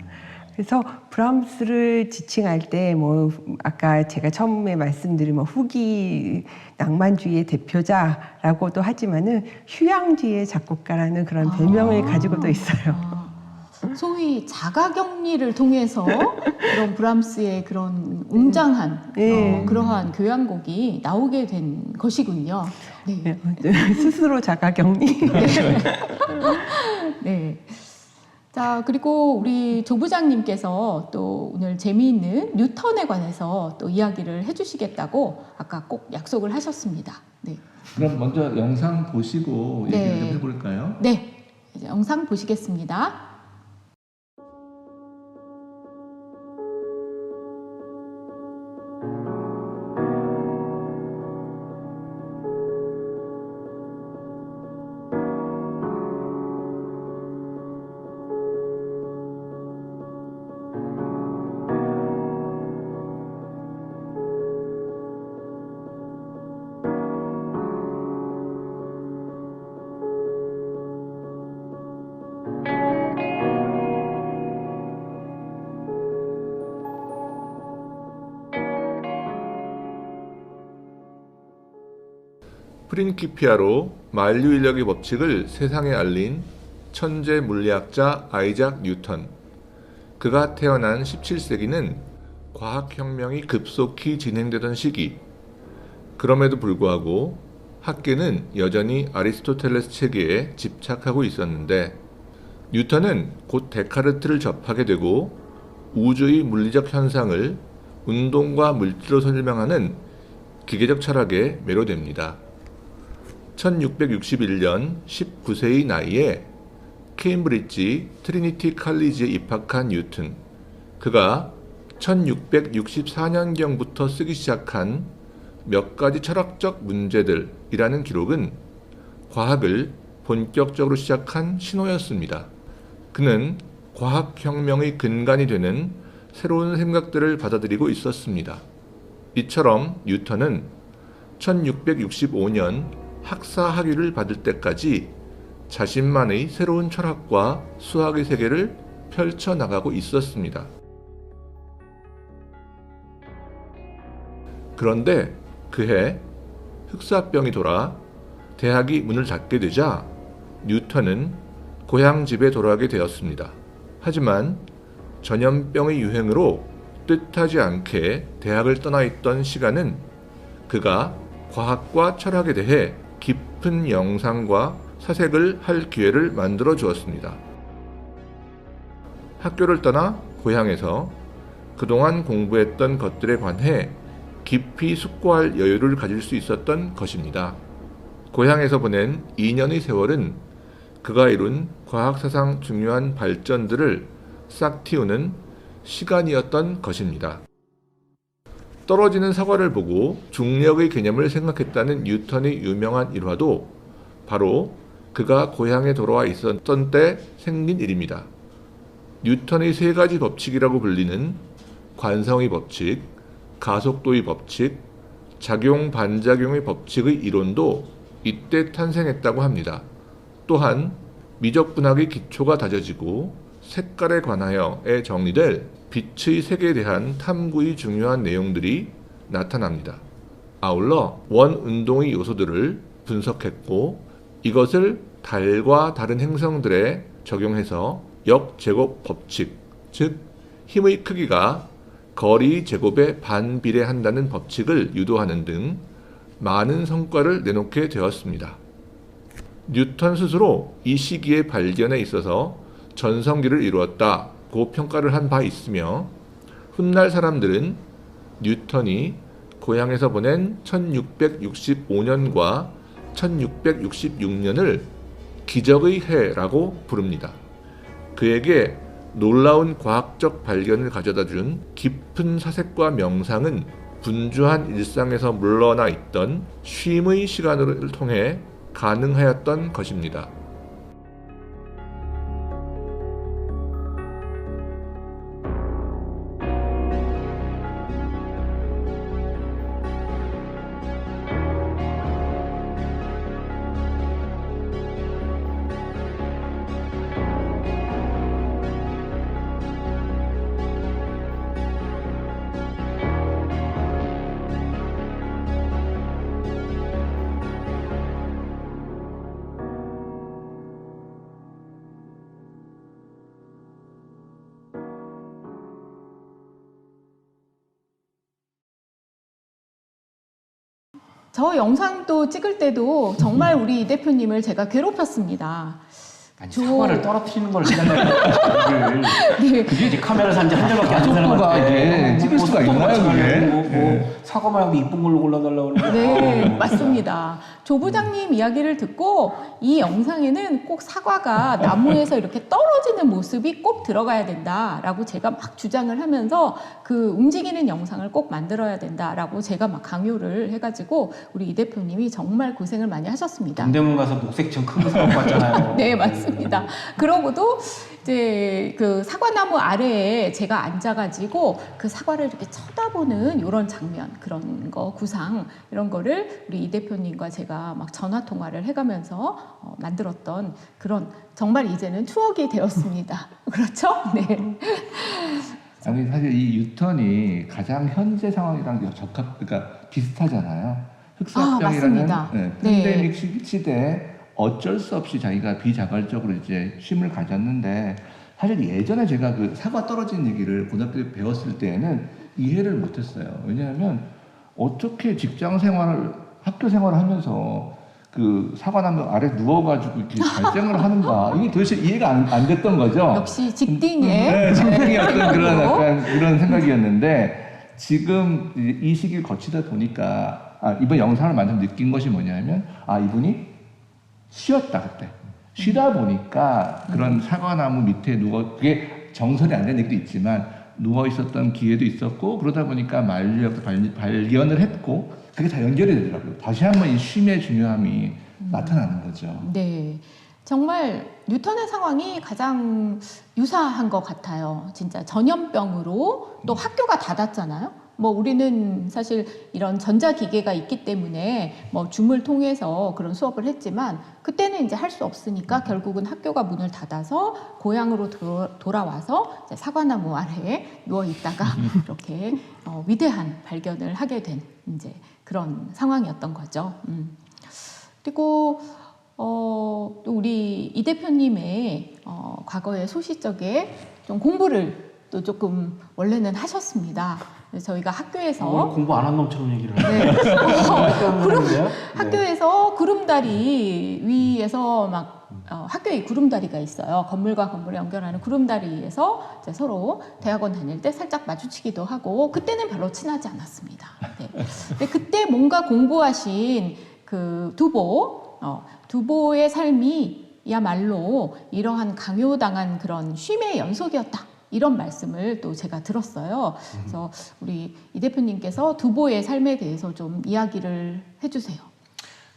그래서 브람스를 지칭할 때 뭐 아까 제가 처음에 말씀드린 뭐 후기 낭만주의의 대표자라고도 하지만은 휴양지의 작곡가라는 그런 별명을 가지고도 있어요. 소위 자가격리를 통해서 그런 브람스의 그런 웅장한 그러한 교향곡이 나오게 된 것이군요. 네. 스스로 자가격리. 네. 자, 그리고 우리 조 부장님께서 또 오늘 재미있는 뉴턴에 관해서 또 이야기를 해주시겠다고 아까 꼭 약속을 하셨습니다. 네. 그럼 먼저 영상 보시고 얘기를 좀 해볼까요? 네. 이제 영상 보시겠습니다. 프린키피아로 만류 인력의 법칙을 세상에 알린 천재 물리학자 아이작 뉴턴. 그가 태어난 17세기는 과학혁명이 급속히 진행되던 시기. 그럼에도 불구하고 학계는 여전히 아리스토텔레스 체계에 집착하고 있었는데 뉴턴은 곧 데카르트를 접하게 되고 우주의 물리적 현상을 운동과 물질로 설명하는 기계적 철학에 매료됩니다. 1661년 19세의 나이에 케임브리지 트리니티 칼리지에 입학한 뉴턴. 그가 1664년경부터 쓰기 시작한 몇 가지 철학적 문제들이라는 기록은 과학을 본격적으로 시작한 신호였습니다. 그는 과학혁명의 근간이 되는 새로운 생각들을 받아들이고 있었습니다. 이처럼 뉴턴은 1665년 학사 학위를 받을 때까지 자신만의 새로운 철학과 수학의 세계를 펼쳐나가고 있었습니다. 그런데 그해 흑사병이 돌아 대학이 문을 닫게 되자 뉴턴은 고향 집에 돌아가게 되었습니다. 하지만 전염병의 유행으로 뜻하지 않게 대학을 떠나 있던 시간은 그가 과학과 철학에 대해 깊은 영상과 사색을 할 기회를 만들어 주었습니다. 학교를 떠나 고향에서 그동안 공부했던 것들에 관해 깊이 숙고할 여유를 가질 수 있었던 것입니다. 고향에서 보낸 2년의 세월은 그가 이룬 과학사상 중요한 발전들을 싹 틔우는 시간이었던 것입니다. 떨어지는 사과를 보고 중력의 개념을 생각했다는 뉴턴의 유명한 일화도 바로 그가 고향에 돌아와 있었던 때 생긴 일입니다. 뉴턴의 세 가지 법칙이라고 불리는 관성의 법칙, 가속도의 법칙, 작용 반작용의 법칙의 이론도 이때 탄생했다고 합니다. 또한 미적분학의 기초가 다져지고 색깔에 관하여에 정리될 빛의 색에 대한 탐구의 중요한 내용들이 나타납니다. 아울러 원운동의 요소들을 분석했고 이것을 달과 다른 행성들에 적용해서 역제곱 법칙, 즉 힘의 크기가 거리 제곱에 반비례한다는 법칙을 유도하는 등 많은 성과를 내놓게 되었습니다. 뉴턴 스스로 이 시기의 발견에 있어서 전성기를 이루었다고 평가를 한 바 있으며 훗날 사람들은 뉴턴이 고향에서 보낸 1665년과 1666년을 기적의 해라고 부릅니다. 그에게 놀라운 과학적 발견을 가져다준 깊은 사색과 명상은 분주한 일상에서 물러나 있던 쉼의 시간을 통해 가능하였던 것입니다. 저 영상도 찍을 때도 정말 우리 이 대표님을 제가 괴롭혔습니다. 아니, 사과를 떨어뜨리는 걸 기다려요. 네. 그게 이제 카메라 산지 한 대밖에 안 되는 속도가 건데 찍을 수가 있나요, 그게? 사과 말고 이쁜 걸로 골라달라고 그러고. 네, 맞습니다. 조 부장님 이야기를 듣고 이 영상에는 꼭 사과가 나무에서 이렇게 떨어지는 모습이 꼭 들어가야 된다라고 제가 막 주장을 하면서 그 움직이는 영상을 꼭 만들어야 된다라고 제가 막 강요를 해가지고 우리 이 대표님이 정말 고생을 많이 하셨습니다. 동대문 가서 녹색청 큰 사과 봤잖아요. 네, 맞습니다. 그러고도 이제 그 사과나무 아래에 제가 앉아가지고 그 사과를 이렇게 쳐다보는 이런 장면, 그런 거, 구상, 이런 거를 우리 이 대표님과 제가 막 전화 통화를 해가면서 만들었던 그런 정말 이제는 추억이 되었습니다. 그렇죠? 네. 아니 사실 이 뉴턴이 가장 현재 상황이랑 그러니까 비슷하잖아요. 흑사병이라는 맞습니다. 네, 네. 팬데믹 시대에 어쩔 수 없이 자기가 비자발적으로 이제 쉼을 가졌는데 사실 예전에 제가 그 사과 떨어진 얘기를 고등학교 때 배웠을 때에는 이해를 못했어요. 왜냐하면 어떻게 직장 생활을 학교 생활을 하면서 그 사과나무 아래 누워가지고 이렇게 발생을 하는가 이게 도대체 이해가 안 됐던 거죠. 역시 직딩의 네, 직딩의 어떤 그런 약간 그런 생각이었는데 지금 이 시기를 거치다 보니까 이번 영상을 만들면 느낀 것이 뭐냐면 이분이 쉬었다 그때 쉬다 보니까 그런 사과나무 밑에 그게 정설이 안 된 얘기도 있지만 누워 있었던 기회도 있었고 그러다 보니까 만류약도 발견을 했고 그게 다 연결이 되더라고요. 다시 한번 이 쉼의 중요함이 나타나는 거죠. 네. 정말 뉴턴의 상황이 가장 유사한 것 같아요. 진짜 전염병으로 또 학교가 닫았잖아요. 뭐 우리는 사실 이런 전자기계가 있기 때문에 뭐 줌을 통해서 그런 수업을 했지만 그때는 이제 할 수 없으니까 결국은 학교가 문을 닫아서 고향으로 돌아와서 이제 사과나무 아래에 누워 있다가 이렇게 위대한 발견을 하게 된 이제 그런 상황이었던 거죠. 그리고 또 우리 이 대표님의 과거의 소시적에 좀 공부를 또 조금 원래는 하셨습니다. 그래서 저희가 학교에서 오늘 공부 안 한 놈처럼 얘기를 하네. 네. 그런데요? 학교에서 구름다리 위에서 막 학교에 구름다리가 있어요. 건물과 건물을 연결하는 구름다리에서 이제 서로 대학원 다닐 때 살짝 마주치기도 하고 그때는 별로 친하지 않았습니다. 네. 근데 그때 뭔가 공부하신 그 두보의 삶이야말로 이러한 강요당한 그런 쉼의 연속이었다. 이런 말씀을 또 제가 들었어요. 그래서 우리 이 대표님께서 두보의 삶에 대해서 좀 이야기를 해주세요.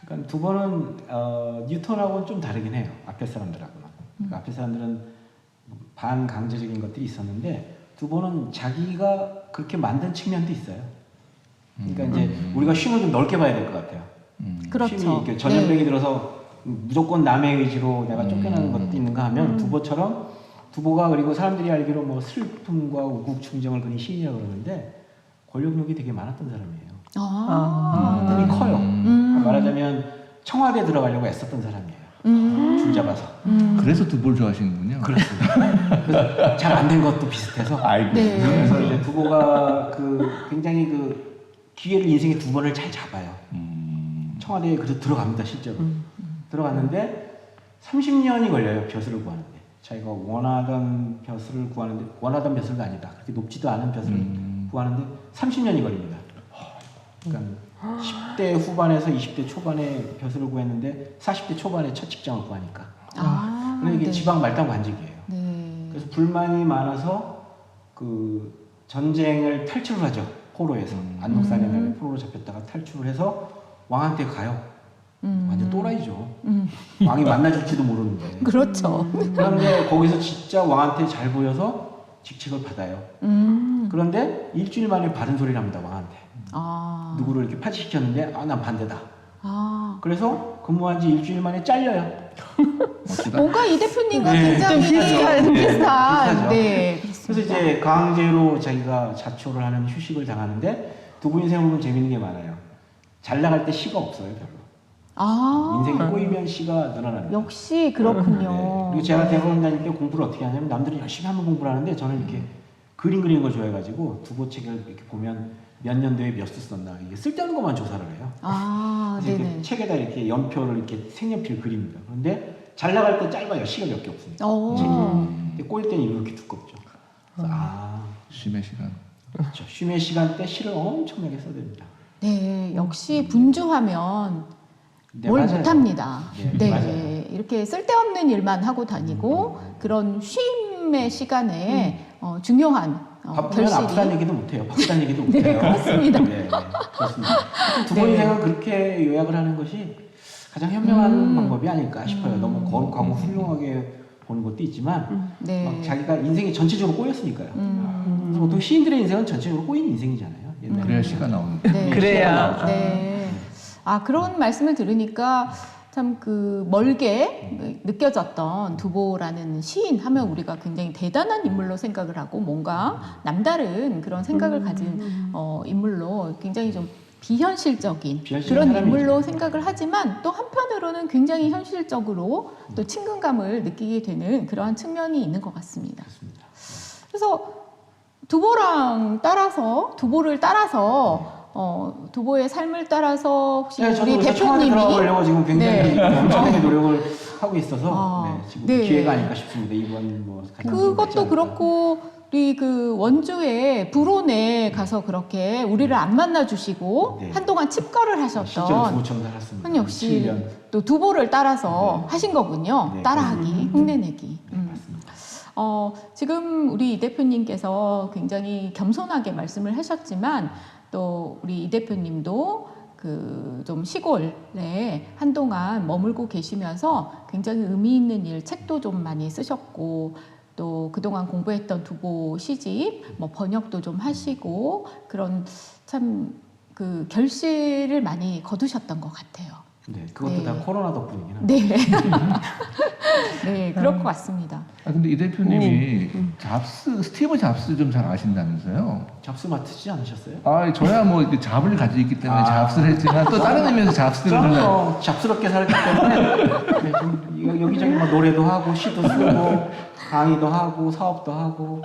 그러니까 두번은 뉴턴하고는 좀 다르긴 해요. 앞에 사람들하고는. 그러니까 앞에 사람들은 반강제적인 것들이 있었는데 두번은 자기가 그렇게 만든 측면도 있어요. 그러니까 이제 우리가 쉼을 좀 넓게 봐야 될 것 같아요. 그렇죠. 쉼이 이렇게 전염병이 네. 들어서 무조건 남의 의지로 내가 쫓겨나는 것도 있는가 하면 두보가 그리고 사람들이 알기로 뭐 슬픔과 우국충정을 그린 시인이라고 그러는데 권력욕이 되게 많았던 사람이에요. 눈이 커요. 말하자면 청와대에 들어가려고 애썼던 사람이에요. 줄 잡아서. 그래서 두보를 좋아하시는군요. 그렇습니다. 잘 안 된 것도 비슷해서. 아이고. 네. 그래서 이제 두보가 굉장히 기회를 인생에 두 번을 잘 잡아요. 청와대에 그래서 들어갑니다, 실제로. 들어갔는데 30년이 걸려요, 벼슬을 구하는데. 자기가 원하던 벼슬도 아니다. 그렇게 높지도 않은 벼슬을 구하는데 30년이 걸립니다. 그러니까 10대 후반에서 20대 초반에 벼슬을 구했는데 40대 초반에 첫 직장을 구하니까. 그런데 이게 네. 지방 말단 관직이에요. 네. 그래서 불만이 많아서 그 전쟁을 탈출을 하죠. 포로에서. 안독사련에 포로로 잡혔다가 탈출을 해서 왕한테 가요. 완전 또라이죠. 왕이 만나줄지도 모르는데. 그렇죠. 그런데 거기서 진짜 왕한테 잘 보여서 직책을 받아요. 그런데 일주일 만에 바른 소리를 합니다, 왕한테. 누구를 이렇게 파직시켰는데 난 반대다. 그래서 근무한 지 일주일 만에 잘려요. 뭔가 이 대표님과 네. 굉장히 좀 비슷한. 네. 그래서 이제 강제로 자기가 자초를 하는 휴식을 당하는데 두부 인생을 보면 재밌는 게 많아요. 잘 나갈 때 시가 없어요, 별로. 인생이 꼬이면 시가 늘어납니다. 역시 그렇군요. 네. 그리고 제가 대학원 다닐 때 공부를 어떻게 하냐면 남들이 열심히 하면 공부를 하는데 저는 이렇게 그림 그리는 걸 좋아해가지고 두부 책을 이렇게 보면 몇 년도에 몇 수 썼나 이게 쓸데없는 것만 조사를 해요. 그래서 이렇게 네네. 책에다 이렇게 연표를 이렇게 색연필 그립니다. 그런데 잘 나갈 때 짧아요. 시가 몇 개 없습니다. 근데 꼬일 때는 이렇게 두껍죠. 그래서 쉼의 시간. 그렇죠. 쉼의 시간 때 시를 엄청나게 써댑니다. 네, 역시 분주하면 네, 뭘 맞아요. 못합니다. 네, 네, 맞아요. 이렇게 쓸데없는 일만 하고 다니고 그런 쉼의 시간에 중요한 바쁘면 결실이 아프다는 얘기도 못해요. 바쁘다는 얘기도 못해요. 네, 그렇습니다. 네, 그렇습니다. 두번 네. 인생은 그렇게 요약을 하는 것이 가장 현명한 방법이 아닐까 싶어요. 너무 거룩하고 훌륭하게 보는 것도 있지만 네. 막 자기가 인생이 전체적으로 꼬였으니까요. 그래서 보통 시인들의 인생은 전체적으로 꼬인 인생이잖아요. 옛날에. 그래야 시가 나오는. 네. 그래야. 네. 그런 말씀을 들으니까 참 멀게 느껴졌던 두보라는 시인 하면 우리가 굉장히 대단한 인물로 생각을 하고 뭔가 남다른 그런 생각을 가진 인물로 굉장히 좀 비현실적인 비현실적인 그런 사람이죠. 인물로 생각을 하지만 또 한편으로는 굉장히 현실적으로 또 친근감을 느끼게 되는 그러한 측면이 있는 것 같습니다. 그렇습니다. 그래서 두보를 따라서 두보의 삶을 따라서 혹시 네, 저도 우리 청와대 대표님이 들어가려고 지금 굉장히 엄청나게 노력을 하고 있어서 아, 지금 네. 기회가 아닐까 싶습니다. 이번 뭐 그것도 그렇고 우리 그 원주의 불온에 가서 그렇게 우리를 안 만나 주시고 네. 한동안 칩거를 실제로 하셨던 두부청 살았습니다. 한 역시 7년. 또 두보를 따라서 네. 하신 거군요. 네, 따라하기, 흉내내기. 맞습니다. 지금 우리 이 대표님께서 굉장히 겸손하게 말씀을 하셨지만 또 우리 이 대표님도 그 좀 시골에 한동안 머물고 계시면서 굉장히 의미 있는 일, 책도 좀 많이 쓰셨고 또 그동안 공부했던 두보 시집, 뭐 번역도 좀 하시고 그런 참 그 결실을 많이 거두셨던 것 같아요. 네, 그것도 네. 다 코로나 덕분이긴 합니다. 네. 네, 그럴 것 같습니다. 근데 이 대표님이 스티브 잡스 좀 잘 아신다면서요? 잡스 맡으시지 않으셨어요? 저야 뭐 이렇게 잡을 가지고 있기 때문에 잡스를 했지만 또 다른 의미에서 잡스를 저는 좀 뭐 잡스럽게 살기 때문에 네, 좀 여기저기 막 노래도 하고 시도 쓰고 강의도 하고 사업도 하고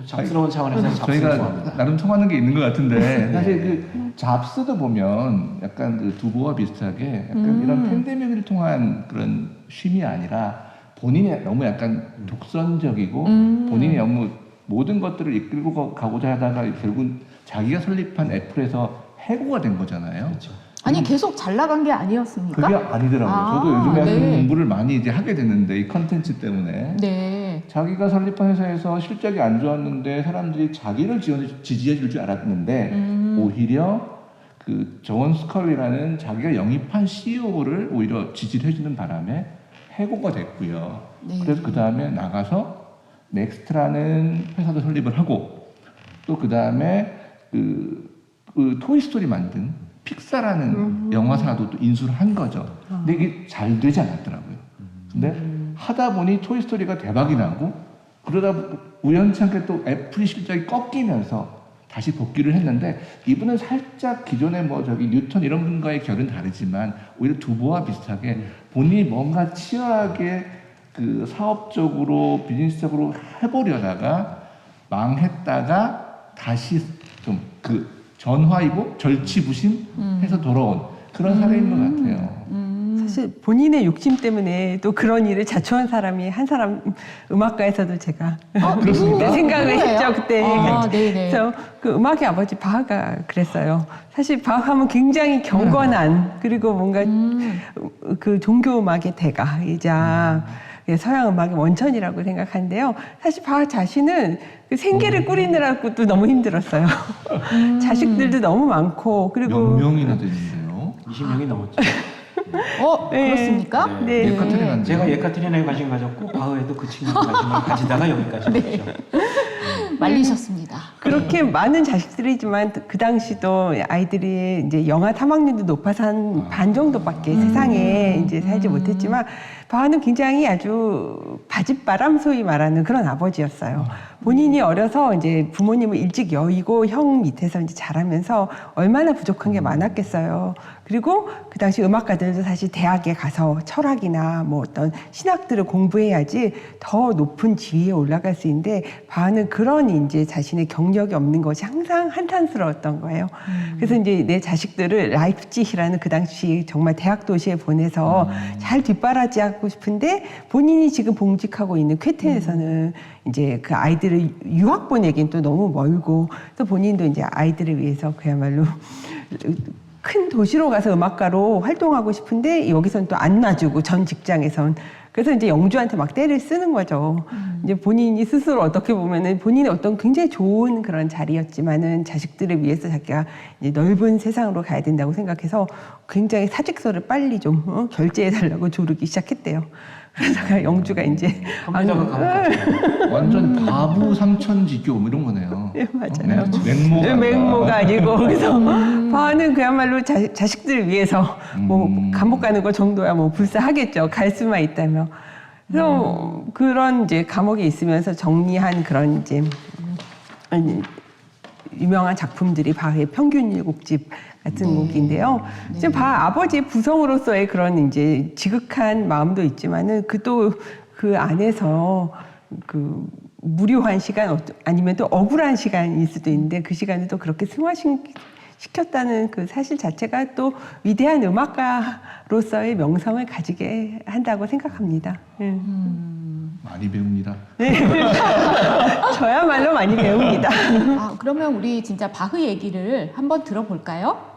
잡스러운 차원에서 잡스를 저희가 좋아합니다. 나름 통하는 게 있는 것 같은데 네. 사실 그 잡스도 보면 약간 그 두보와 비슷하게 약간 이런 팬데믹을 통한 그런 쉼이 아니라 본인이 너무 약간 독선적이고 본인이 너무 모든 것들을 이끌고 가고자 하다가 결국 자기가 설립한 애플에서 해고가 된 거잖아요. 그렇죠. 아니 계속 잘 나간 게 아니었습니까? 그게 아니더라고요. 아, 저도 요즘에 네. 공부를 많이 이제 하게 됐는데 이 컨텐츠 때문에 네. 자기가 설립한 회사에서 실적이 안 좋았는데 사람들이 자기를 지지해 줄 줄 알았는데 오히려 그 저원 스컬리라는 자기가 영입한 CEO를 오히려 지지를 해주는 바람에 해고가 됐고요. 네. 그래서 그 다음에 나가서 넥스트라는 회사도 설립을 하고 또 그 다음에 그 토이스토리 만든 픽사라는 영화사도 또 인수를 한 거죠. 근데 이게 잘 되지 않았더라고요. 근데 하다 보니 토이스토리가 대박이 나고 그러다 우연찮게 또 애플이 실적이 꺾이면서 다시 복귀를 했는데 이분은 살짝 기존의 뭐 저기 뉴턴 이런 분과의 결은 다르지만 오히려 두보와 비슷하게 본인이 뭔가 치열하게 그 사업적으로 비즈니스적으로 해보려다가 망했다가 다시 좀 그 전화위복 절치부심해서 돌아온 그런 사례인 것 같아요. 사실 본인의 욕심 때문에 또 그런 일을 자초한 사람이 한 사람 음악가에서도 제가 그렇습니까? 생각을 누구예요? 했죠 그때. 네네. 그래서 그 음악의 아버지 바하가 그랬어요. 사실 바하하면 굉장히 경건한 그리고 뭔가 그 종교 음악의 대가이자 서양 음악의 원천이라고 생각하는데요. 사실 바하 자신은 그 생계를 꾸리느라고도 너무 힘들었어요. 자식들도 너무 많고 그리고 몇 명이나 되는데요? 20명이 넘었죠. 네. 그렇습니까? 네. 예카테리나인데. 제가 예카테리나에 관심 가졌고 바흐에도 그 친구 관심을 가지다가 여기까지 왔죠. 말리셨습니다. 그렇게 많은 자식들이지만 그 당시도 아이들이 이제 영아 탐학률도 높아서 한 반 정도밖에 세상에 이제 살지 못했지만 바하는 굉장히 아주 바짓바람 소위 말하는 그런 아버지였어요. 본인이 어려서 이제 부모님을 일찍 여의고 형 밑에서 이제 자라면서 얼마나 부족한 게 많았겠어요. 그리고 그 당시 음악가들도 사실 대학에 가서 철학이나 뭐 어떤 신학들을 공부해야지 더 높은 지위에 올라갈 수 있는데 바하는 그런 이제 자신의 경력이 없는 것이 항상 한탄스러웠던 거예요. 그래서 이제 내 자식들을 라이프치히라는 그 당시 정말 대학 도시에 보내서 잘 뒷바라지하고 싶은데 본인이 지금 봉직하고 있는 쾌텐에서는 이제 그 아이들을 유학 보내긴 또 너무 멀고 또 본인도 이제 아이들을 위해서 그야말로 큰 도시로 가서 음악가로 활동하고 싶은데 여기선 또 안 놔주고 전 직장에선 그래서 이제 영주한테 막 때를 쓰는 거죠. 이제 본인이 스스로 어떻게 보면은 본인의 어떤 굉장히 좋은 그런 자리였지만은 자식들을 위해서 자기가 이제 넓은 세상으로 가야 된다고 생각해서 굉장히 사직서를 빨리 좀 결제해달라고 조르기 시작했대요. 그러다가 영주가 이제 컴퓨터가 감옥 완전 바보 삼천지교 뭐 이런 거네요. 네, 맞아요. 맹모가 아니고 그래서 바하는 그야말로 자식들을 위해서 뭐 감옥 가는 거 정도야 뭐 불사하겠죠. 갈 수만 있다면. 그래서 그런 이제 감옥에 있으면서 정리한 그런 이제 유명한 작품들이 바흐의 평균율 곡집 같은 곡인데요. 네. 지금 아버지의 부성으로서의 그런 이제 지극한 마음도 있지만은 그 안에서 그 무료한 시간 아니면 또 억울한 시간일 수도 있는데 그 시간을 또 그렇게 승화시켰다는 그 사실 자체가 또 위대한 음악가로서의 명성을 가지게 한다고 생각합니다. 많이 배웁니다. 저야말로 많이 배웁니다. 아, 그러면 우리 진짜 바흐 얘기를 한번 들어볼까요?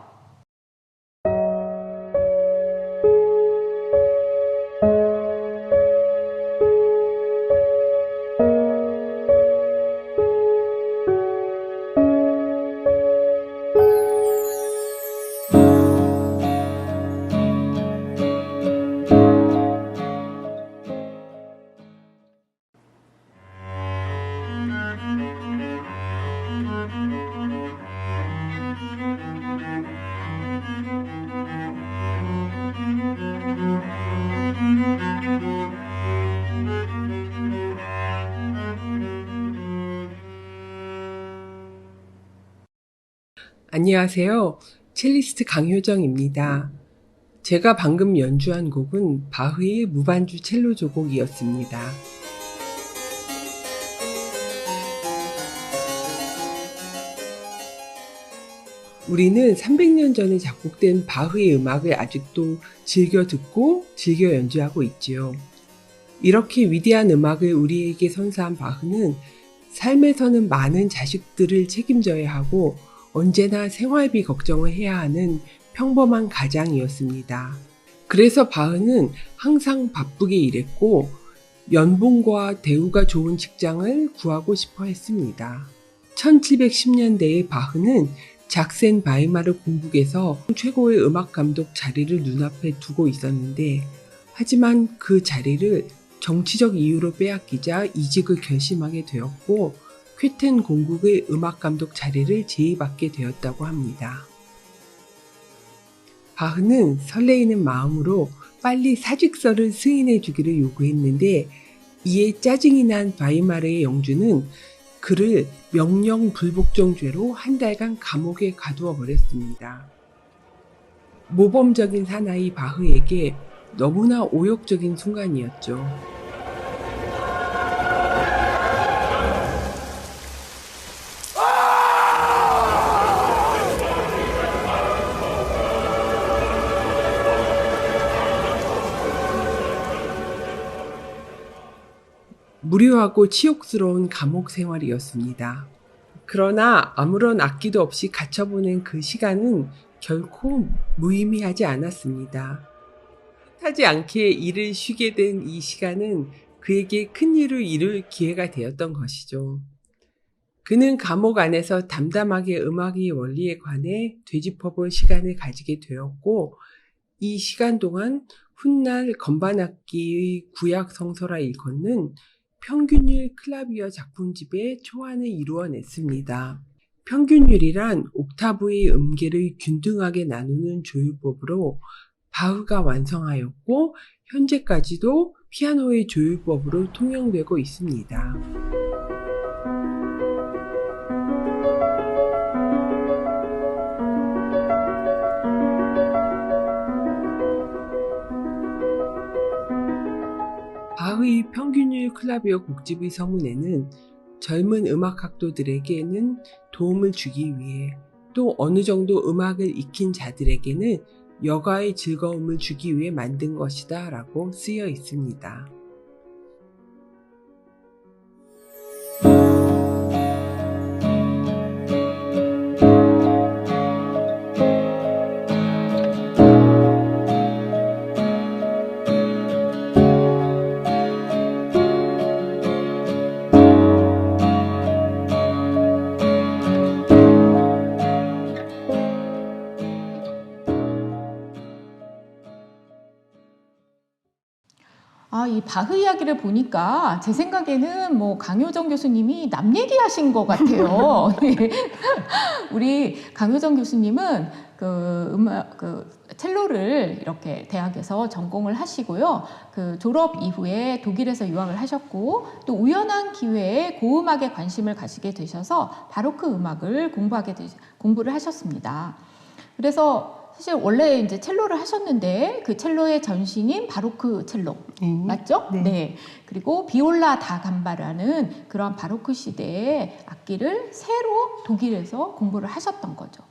안녕하세요. 첼리스트 강효정입니다. 제가 방금 연주한 곡은 바흐의 무반주 첼로 조곡이었습니다. 우리는 300년 전에 작곡된 바흐의 음악을 아직도 즐겨 듣고 즐겨 연주하고 있지요. 이렇게 위대한 음악을 우리에게 선사한 바흐는 삶에서는 많은 자식들을 책임져야 하고 언제나 생활비 걱정을 해야 하는 평범한 가장이었습니다. 그래서 바흐는 항상 바쁘게 일했고 연봉과 대우가 좋은 직장을 구하고 싶어 했습니다. 1710년대의 바흐는 작센 바이마르 공국에서 최고의 음악 감독 자리를 눈앞에 두고 있었는데 하지만 그 자리를 정치적 이유로 빼앗기자 이직을 결심하게 되었고 쾌텐 공국의 음악감독 자리를 제의받게 되었다고 합니다. 바흐는 설레이는 마음으로 빨리 사직서를 승인해 주기를 요구했는데 이에 짜증이 난 바이마르의 영주는 그를 명령 불복종죄로 한 달간 감옥에 가두어 버렸습니다. 모범적인 사나이 바흐에게 너무나 오욕적인 순간이었죠. 무료하고 치욕스러운 감옥 생활이었습니다. 그러나 아무런 악기도 없이 갇혀보낸 그 시간은 결코 무의미하지 않았습니다. 뜻하지 않게 일을 쉬게 된 이 시간은 그에게 큰 일을 이룰 기회가 되었던 것이죠. 그는 감옥 안에서 담담하게 음악의 원리에 관해 되짚어볼 시간을 가지게 되었고 이 시간 동안 훗날 건반악기의 구약 성서라 일컫는 평균율 클라비어 작품집의 초안을 이루어냈습니다. 평균율이란 옥타브의 음계를 균등하게 나누는 조율법으로 바흐가 완성하였고 현재까지도 피아노의 조율법으로 통용되고 있습니다. 바흐의 평균율 클라비어 곡집의 서문에는 젊은 음악학도들에게는 도움을 주기 위해 또 어느 정도 음악을 익힌 자들에게는 여가의 즐거움을 주기 위해 만든 것이다 라고 쓰여 있습니다. 아, 이 바흐 이야기를 보니까 제 생각에는 뭐 강효정 교수님이 남 얘기하신 것 같아요. 네. 우리 강효정 교수님은 첼로를 이렇게 대학에서 전공을 하시고요. 그 졸업 이후에 독일에서 유학을 하셨고 또 우연한 기회에 고음악에 관심을 가지게 되셔서 바로크 음악을 공부를 하셨습니다. 그래서 사실 원래 이제 첼로를 하셨는데 그 첼로의 전신인 바로크 첼로 맞죠? 네. 네. 그리고 비올라 다 감바라는 그런 바로크 시대의 악기를 새로 독일에서 공부를 하셨던 거죠.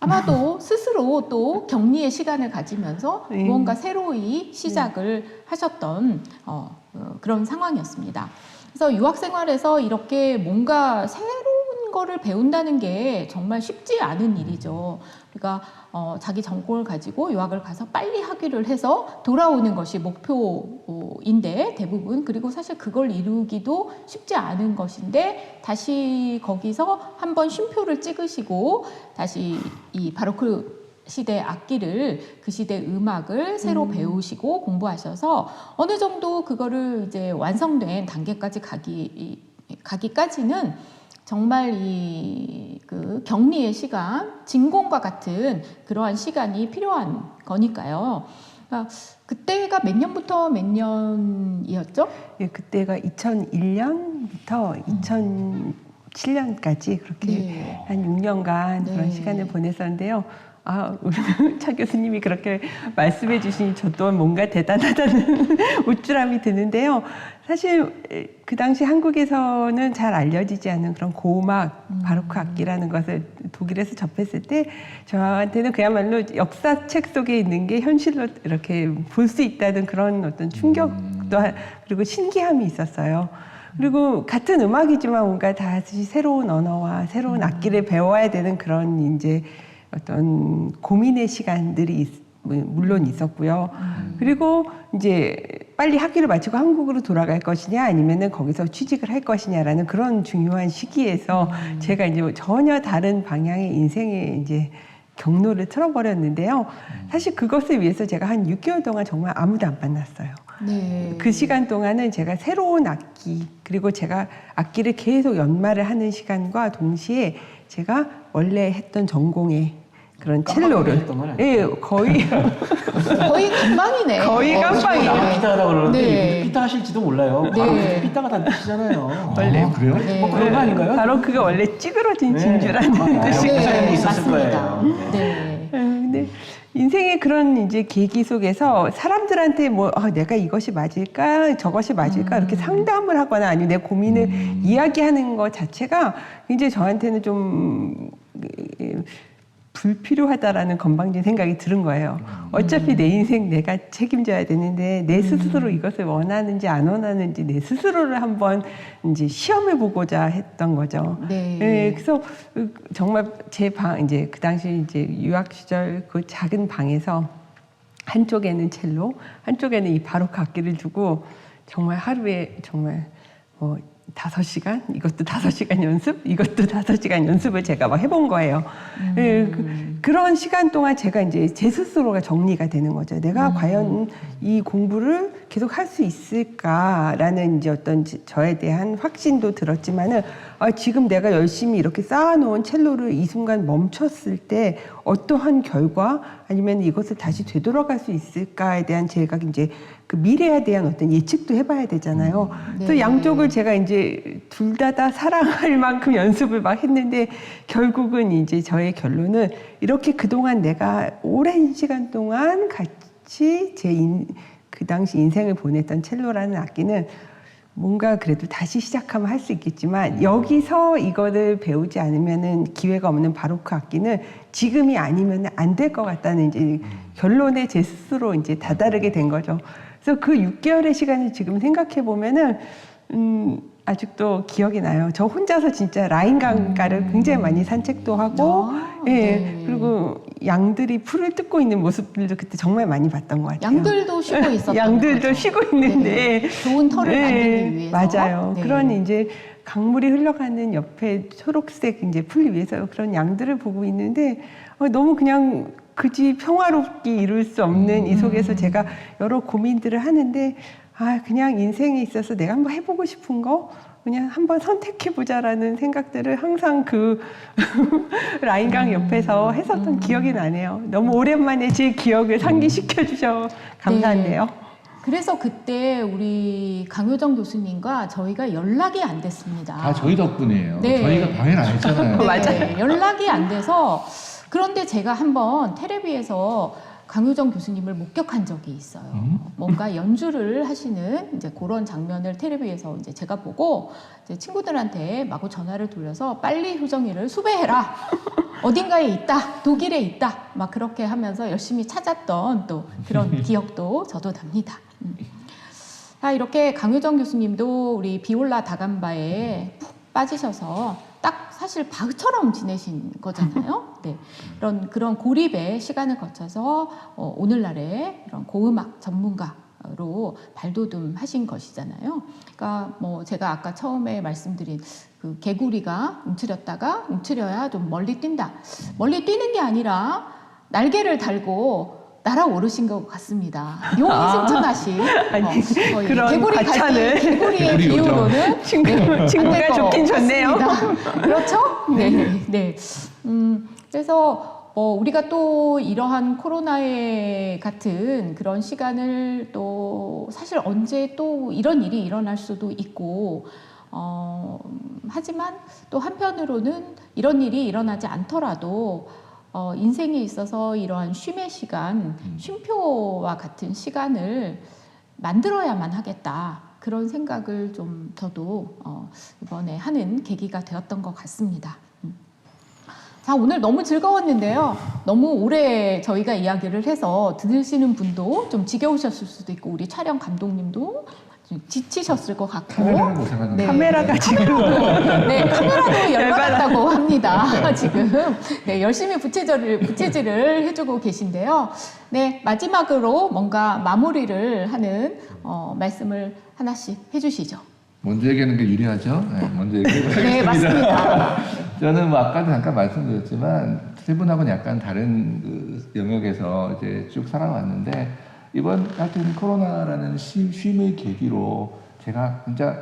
아마도 스스로 또 격리의 시간을 가지면서 무언가 새로이 시작을 하셨던 그런 상황이었습니다. 그래서 유학 생활에서 이렇게 뭔가 새로운 거를 배운다는 게 정말 쉽지 않은 일이죠. 그러니까 자기 전공을 가지고 유학을 가서 빨리 학위를 해서 돌아오는 것이 목표인데 대부분 그리고 사실 그걸 이루기도 쉽지 않은 것인데 다시 거기서 한번 쉼표를 찍으시고 다시 이 바로크 시대 악기를 그 시대 음악을 새로 배우시고 공부하셔서 어느 정도 그거를 이제 완성된 단계까지 가기까지는 정말 그 격리의 시간, 진공과 같은 그러한 시간이 필요한 거니까요. 그러니까 그때가 몇 년부터 몇 년이었죠? 예, 그때가 2001년부터 2007년까지 그렇게 네. 한 6년간 네. 그런 시간을 보냈었는데요. 우리 차 교수님이 그렇게 말씀해 주시니 저 또한 뭔가 대단하다는 우쭐함이 드는데요. 사실 그 당시 한국에서는 잘 알려지지 않은 그런 고음악 바로크 악기라는 것을 독일에서 접했을 때 저한테는 그야말로 역사책 속에 있는 게 현실로 이렇게 볼 수 있다는 그런 어떤 충격도 그리고 신기함이 있었어요. 그리고 같은 음악이지만 뭔가 다시 새로운 언어와 새로운 악기를 배워야 되는 그런 이제 어떤 고민의 시간들이 물론 있었고요. 그리고 이제 빨리 학위를 마치고 한국으로 돌아갈 것이냐 아니면은 거기서 취직을 할 것이냐라는 그런 중요한 시기에서 제가 이제 전혀 다른 방향의 인생의 이제 경로를 틀어버렸는데요. 사실 그것을 위해서 제가 한 6개월 동안 정말 아무도 안 만났어요. 네. 그 시간 동안은 제가 새로운 악기 그리고 제가 악기를 계속 연마를 하는 시간과 동시에 제가 원래 했던 전공의 그런 첼로를 했던 건 아니에요? 예, 거의 깜빵이네. 거의 깜빵이에요. 피타하다 그러는데 네. 피타 하실지도 몰라요. 네. 피타가 다 뜻이잖아요. 원래 그래요? 네. 뭐 그런 거 아닌가요? 바로 그게 원래 찌그러진 네. 진주라는 뜻이 그 사연이 있었을 맞습니다. 거예요. 네. 근데 인생의 그런 이제 계기 속에서 사람들한테 뭐 내가 이것이 맞을까 저것이 맞을까 이렇게 상담을 하거나 아니면 내 고민을 이야기하는 것 자체가 굉장히 저한테는 좀 불필요하다라는 건방진 생각이 들은 거예요. 어차피 내 인생 내가 책임져야 되는데 내 스스로 이것을 원하는지 안 원하는지 내 스스로를 한번 이제 시험해 보고자 했던 거죠. 네. 예, 그래서 정말 제 방 이제 그 당시 이제 유학 시절 그 작은 방에서 한쪽에는 첼로, 한쪽에는 이 바로크 악기를 두고 정말 하루에 정말 5시간, 이것도 5시간 연습, 이것도 5시간 연습을 제가 막 해본 거예요. 예, 그런 시간 동안 제가 이제 제 스스로가 정리가 되는 거죠. 내가 과연 이 공부를 계속 할 수 있을까라는 이제 어떤 저에 대한 확신도 들었지만은 지금 내가 열심히 이렇게 쌓아놓은 첼로를 이 순간 멈췄을 때 어떠한 결과 아니면 이것을 다시 되돌아갈 수 있을까에 대한 제가 이제 그 미래에 대한 어떤 예측도 해봐야 되잖아요. 그래서 네. 양쪽을 제가 이제 둘 다 사랑할 만큼 연습을 막 했는데 결국은 이제 저의 결론은 이렇게 그동안 내가 오랜 시간 동안 같이 그 당시 인생을 보냈던 첼로라는 악기는 뭔가 그래도 다시 시작하면 할 수 있겠지만 여기서 이거를 배우지 않으면은 기회가 없는 바로크 악기는 지금이 아니면 안 될 것 같다는 이제 결론에 제 스스로 이제 다다르게 된 거죠. 그래서 그 6개월의 시간을 지금 생각해 보면은 아직도 기억이 나요. 저 혼자서 진짜 라인 강가를 굉장히 많이 산책도 하고, 네. 그리고 양들이 풀을 뜯고 있는 모습들도 그때 정말 많이 봤던 것 같아요. 양들도 쉬고 있었던 양들도 거죠. 쉬고 있는데 네. 좋은 털을 만들기 위해서. 맞아요. 네. 그런 이제 강물이 흘러가는 옆에 초록색 이제 풀 위에서 그런 양들을 보고 있는데 너무 그냥 그지 평화롭게 이룰 수 없는 이 속에서 제가 여러 고민들을 하는데 그냥 인생에 있어서 내가 한번 해보고 싶은 거 그냥 한번 선택해보자라는 생각들을 항상 그 라인강 옆에서 했었던 기억이 나네요. 너무 오랜만에 제 기억을 상기시켜 주셔 감사한데요. 네. 그래서 그때 우리 강효정 교수님과 저희가 연락이 안 됐습니다. 다 저희 덕분이에요. 네. 저희가 방해를 안 했잖아요. 네, 맞아요. 연락이 안 돼서 그런데 제가 한번 텔레비에서 강효정 교수님을 목격한 적이 있어요. 뭔가 연주를 하시는 이제 그런 장면을 텔레비에서 이제 제가 보고 이제 친구들한테 마구 전화를 돌려서 빨리 효정이를 수배해라. 어딘가에 있다. 독일에 있다. 막 그렇게 하면서 열심히 찾았던 또 그런 기억도 저도 납니다. 자, 이렇게 강효정 교수님도 우리 비올라 다감바에 푹 빠지셔서 딱 사실 바흐처럼 지내신 거잖아요. 네. 그런 고립의 시간을 거쳐서 오늘날의 이런 고음악 전문가로 발돋움하신 것이잖아요. 그러니까 뭐 제가 아까 처음에 말씀드린 그 개구리가 움츠렸다가 움츠려야 좀 멀리 뛴다. 멀리 뛰는 게 아니라 날개를 달고 날아오르신 것 같습니다. 용승천하시. 거의 그런 개구리 갈 과찬을. 때 개구리의 개구리 기운으로는 친구가 좋긴 좋네요. 그렇죠? 네, 네. 그래서 우리가 또 이러한 코로나에 같은 그런 시간을 또 사실 언제 또 이런 일이 일어날 수도 있고 하지만 또 한편으로는 이런 일이 일어나지 않더라도 인생에 있어서 이러한 쉼의 시간, 쉼표와 같은 시간을 만들어야만 하겠다. 그런 생각을 좀 저도 이번에 하는 계기가 되었던 것 같습니다. 자, 오늘 너무 즐거웠는데요. 너무 오래 저희가 이야기를 해서 들으시는 분도 좀 지겨우셨을 수도 있고 우리 촬영 감독님도 좀 지치셨을 것 같고 카메라를 고생하는 네. 카메라가 지금 네, 카메라도 열받았다고 합니다. 지금 네, 열심히 부채질을 해주고 계신데요. 네, 마지막으로 뭔가 마무리를 하는 말씀을 하나씩 해주시죠. 먼저 얘기하는 게 유리하죠? 네, 먼저 얘기해보겠습니다. 네, 맞습니다. 저는 뭐 아까도 잠깐 말씀드렸지만 세 분하고는 약간 다른 그 영역에서 이제 쭉 살아왔는데 이번 하여튼 코로나라는 쉼의 계기로 제가 진짜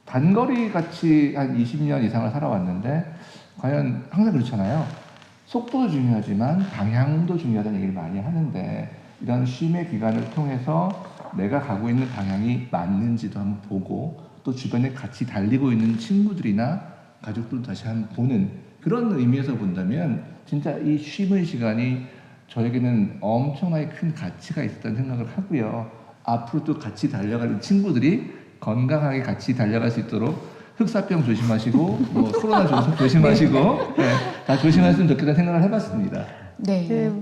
단거리 같이 한 20년 이상을 살아왔는데 과연 항상 그렇잖아요. 속도도 중요하지만 방향도 중요하다는 얘기를 많이 하는데 이런 쉼의 기간을 통해서 내가 가고 있는 방향이 맞는지도 한번 보고 또 주변에 같이 달리고 있는 친구들이나 가족들도 다시 한번 보는 그런 의미에서 본다면 진짜 이 쉼의 시간이 저에게는 엄청나게 큰 가치가 있었다는 생각을 하고요. 앞으로 또 같이 달려가는 친구들이 건강하게 같이 달려갈 수 있도록 흑사병 조심하시고 뭐 코로나 조심하시고 네, 다 조심하셨으면 좋겠다는 생각을 해봤습니다. 네. 네,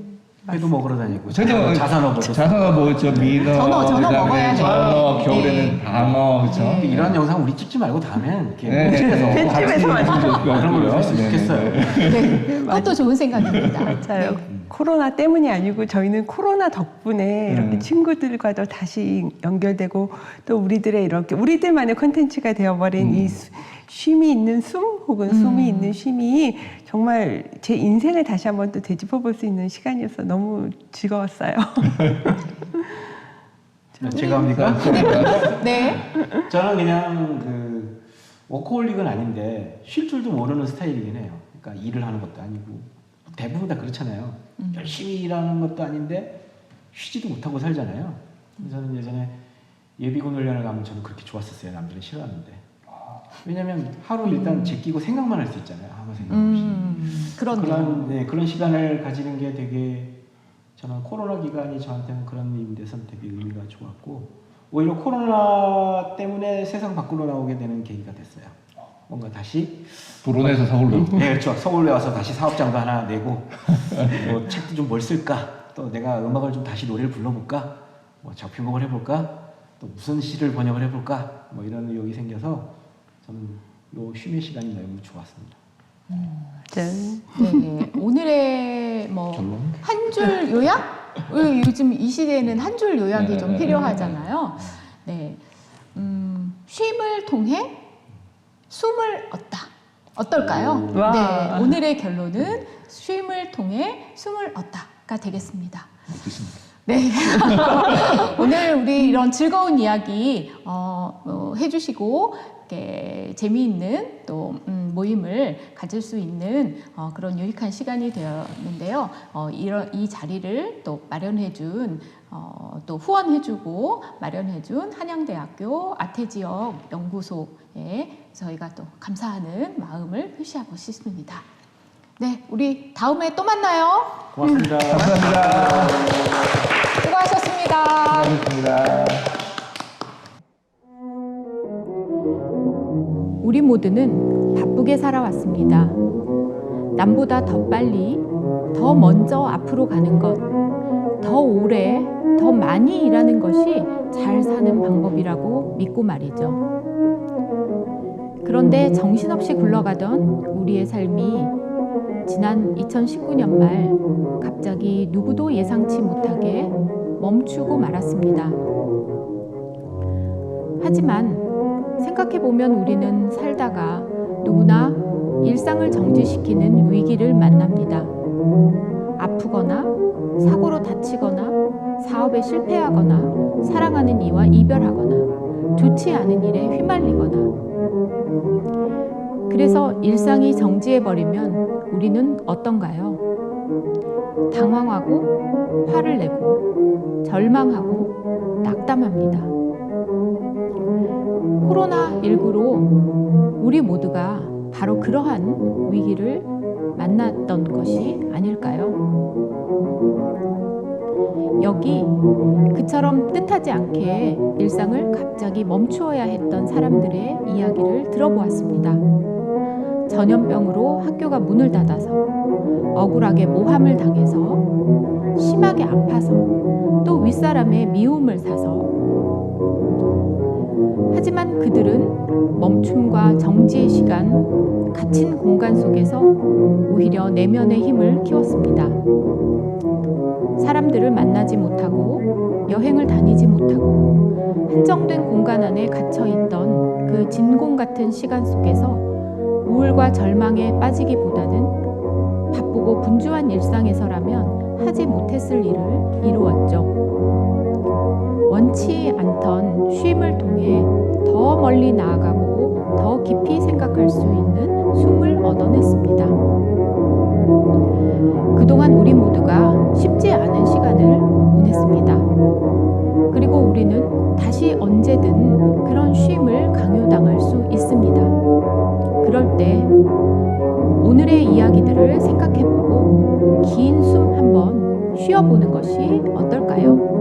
회도 먹으러 다니고 저녁 자산어도 자선어 뭐죠 민어 전어 그다음에 먹어야 돼요. 전어 겨울에는 네. 방어 그렇죠. 네. 이런 영상 우리 찍지 말고 다음엔 이렇게 네. 홈집에서 팬집에서 그런 걸 했으면 좋겠어요. 네, 그것도 좋은 생각입니다. 맞아요. 네. 코로나 때문이 아니고 저희는 코로나 덕분에 이렇게 음. 친구들과도 다시 연결되고 또 우리들의 이렇게 우리들만의 콘텐츠가 되어버린 이 쉼이 있는 숨 혹은 숨이 있는 쉼이 정말 제 인생을 다시 한번 또 되짚어볼 수 있는 시간이어서 너무 즐거웠어요. 제가 합니까? 네. 저는 그냥 그 워커홀릭은 아닌데 쉴 줄도 모르는 스타일이긴 해요. 그러니까 일을 하는 것도 아니고 대부분 다 그렇잖아요. 열심히 일하는 것도 아닌데 쉬지도 못하고 살잖아요. 저는 예전에 예비군 훈련을 가면 저는 그렇게 좋았었어요. 남들은 싫어하는데. 왜냐면 하루 일단 제끼고 생각만 할 수 있잖아요. 아무 생각 없이. 그렇네요. 그런 시간을 가지는 게 되게 저는 코로나 기간이 저한테는 그런 의미에서 되게 의미가 좋았고 오히려 코로나 때문에 세상 밖으로 나오게 되는 계기가 됐어요. 뭔가 다시 불온에서 서울로. 네, 그렇죠. 서울에 와서 다시 사업장도 하나 내고 뭐 책도 좀 뭘 쓸까? 또 내가 음악을 좀 다시 노래를 불러볼까? 뭐 작품곡을 해볼까? 또 무슨 시를 번역을 해볼까? 뭐 이런 의욕이 생겨서 저는 요 쉼의 시간이 너무 좋았습니다. 네. 오늘의 뭐 한 줄 요약? 요즘 이 시대에는 한 줄 요약이 좀 필요하잖아요. 네. 쉼을 통해 숨을 얻다. 어떨까요? 와. 네. 오늘의 결론은 쉼을 통해 숨을 얻다가 되겠습니다. 좋습니다. 네. 오늘 우리 이런 즐거운 이야기 해주시고 이렇게 재미있는 또 모임을 가질 수 있는 그런 유익한 시간이 되었는데요. 이 자리를 또 마련해준 또 후원해주고 마련해준 한양대학교 아태지역 연구소에 저희가 또 감사하는 마음을 표시하고 싶습니다. 네, 우리 다음에 또 만나요. 고맙습니다. 감사합니다. 수고하셨습니다. 수고하셨습니다. 우리 모두는 바쁘게 살아왔습니다. 남보다 더 빨리, 더 먼저 앞으로 가는 것, 더 오래, 더 많이 일하는 것이 잘 사는 방법이라고 믿고 말이죠. 그런데 정신없이 굴러가던 우리의 삶이 지난 2019년 말 갑자기 누구도 예상치 못하게 멈추고 말았습니다. 하지만 생각해보면 우리는 살다가 누구나 일상을 정지시키는 위기를 만납니다. 아프거나 사고로 다치거나 사업에 실패하거나 사랑하는 이와 이별하거나 좋지 않은 일에 휘말리거나 그래서 일상이 정지해버리면 우리는 어떤가요? 당황하고 화를 내고 절망하고 낙담합니다. 코로나19로 우리 모두가 바로 그러한 위기를 만났던 것이 아닐까요? 여기 그처럼 뜻하지 않게 일상을 갑자기 멈추어야 했던 사람들의 이야기를 들어보았습니다. 전염병으로 학교가 문을 닫아서 억울하게 모함을 당해서 심하게 아파서 또 윗사람의 미움을 사서 하지만 그들은 멈춤과 정지의 시간, 갇힌 공간 속에서 오히려 내면의 힘을 키웠습니다. 사람들을 만나지 못하고 여행을 다니지 못하고 한정된 공간 안에 갇혀있던 그 진공 같은 시간 속에서 우울과 절망에 빠지기보다는 바쁘고 분주한 일상에서라면 하지 못했을 일을 이루었죠. 원치 않던 쉼을 통해 더 멀리 나아가고 더 깊이 생각할 수 있는 숨을 얻어냈습니다. 그동안 우리 모두가 쉽지 않은 시간을 보냈습니다. 그리고 우리는 다시 언제든 그런 쉼을 강요당할 수 있습니다. 그럴 때 오늘의 이야기들을 생각해보고 긴 숨 한번 쉬어보는 것이 어떨까요?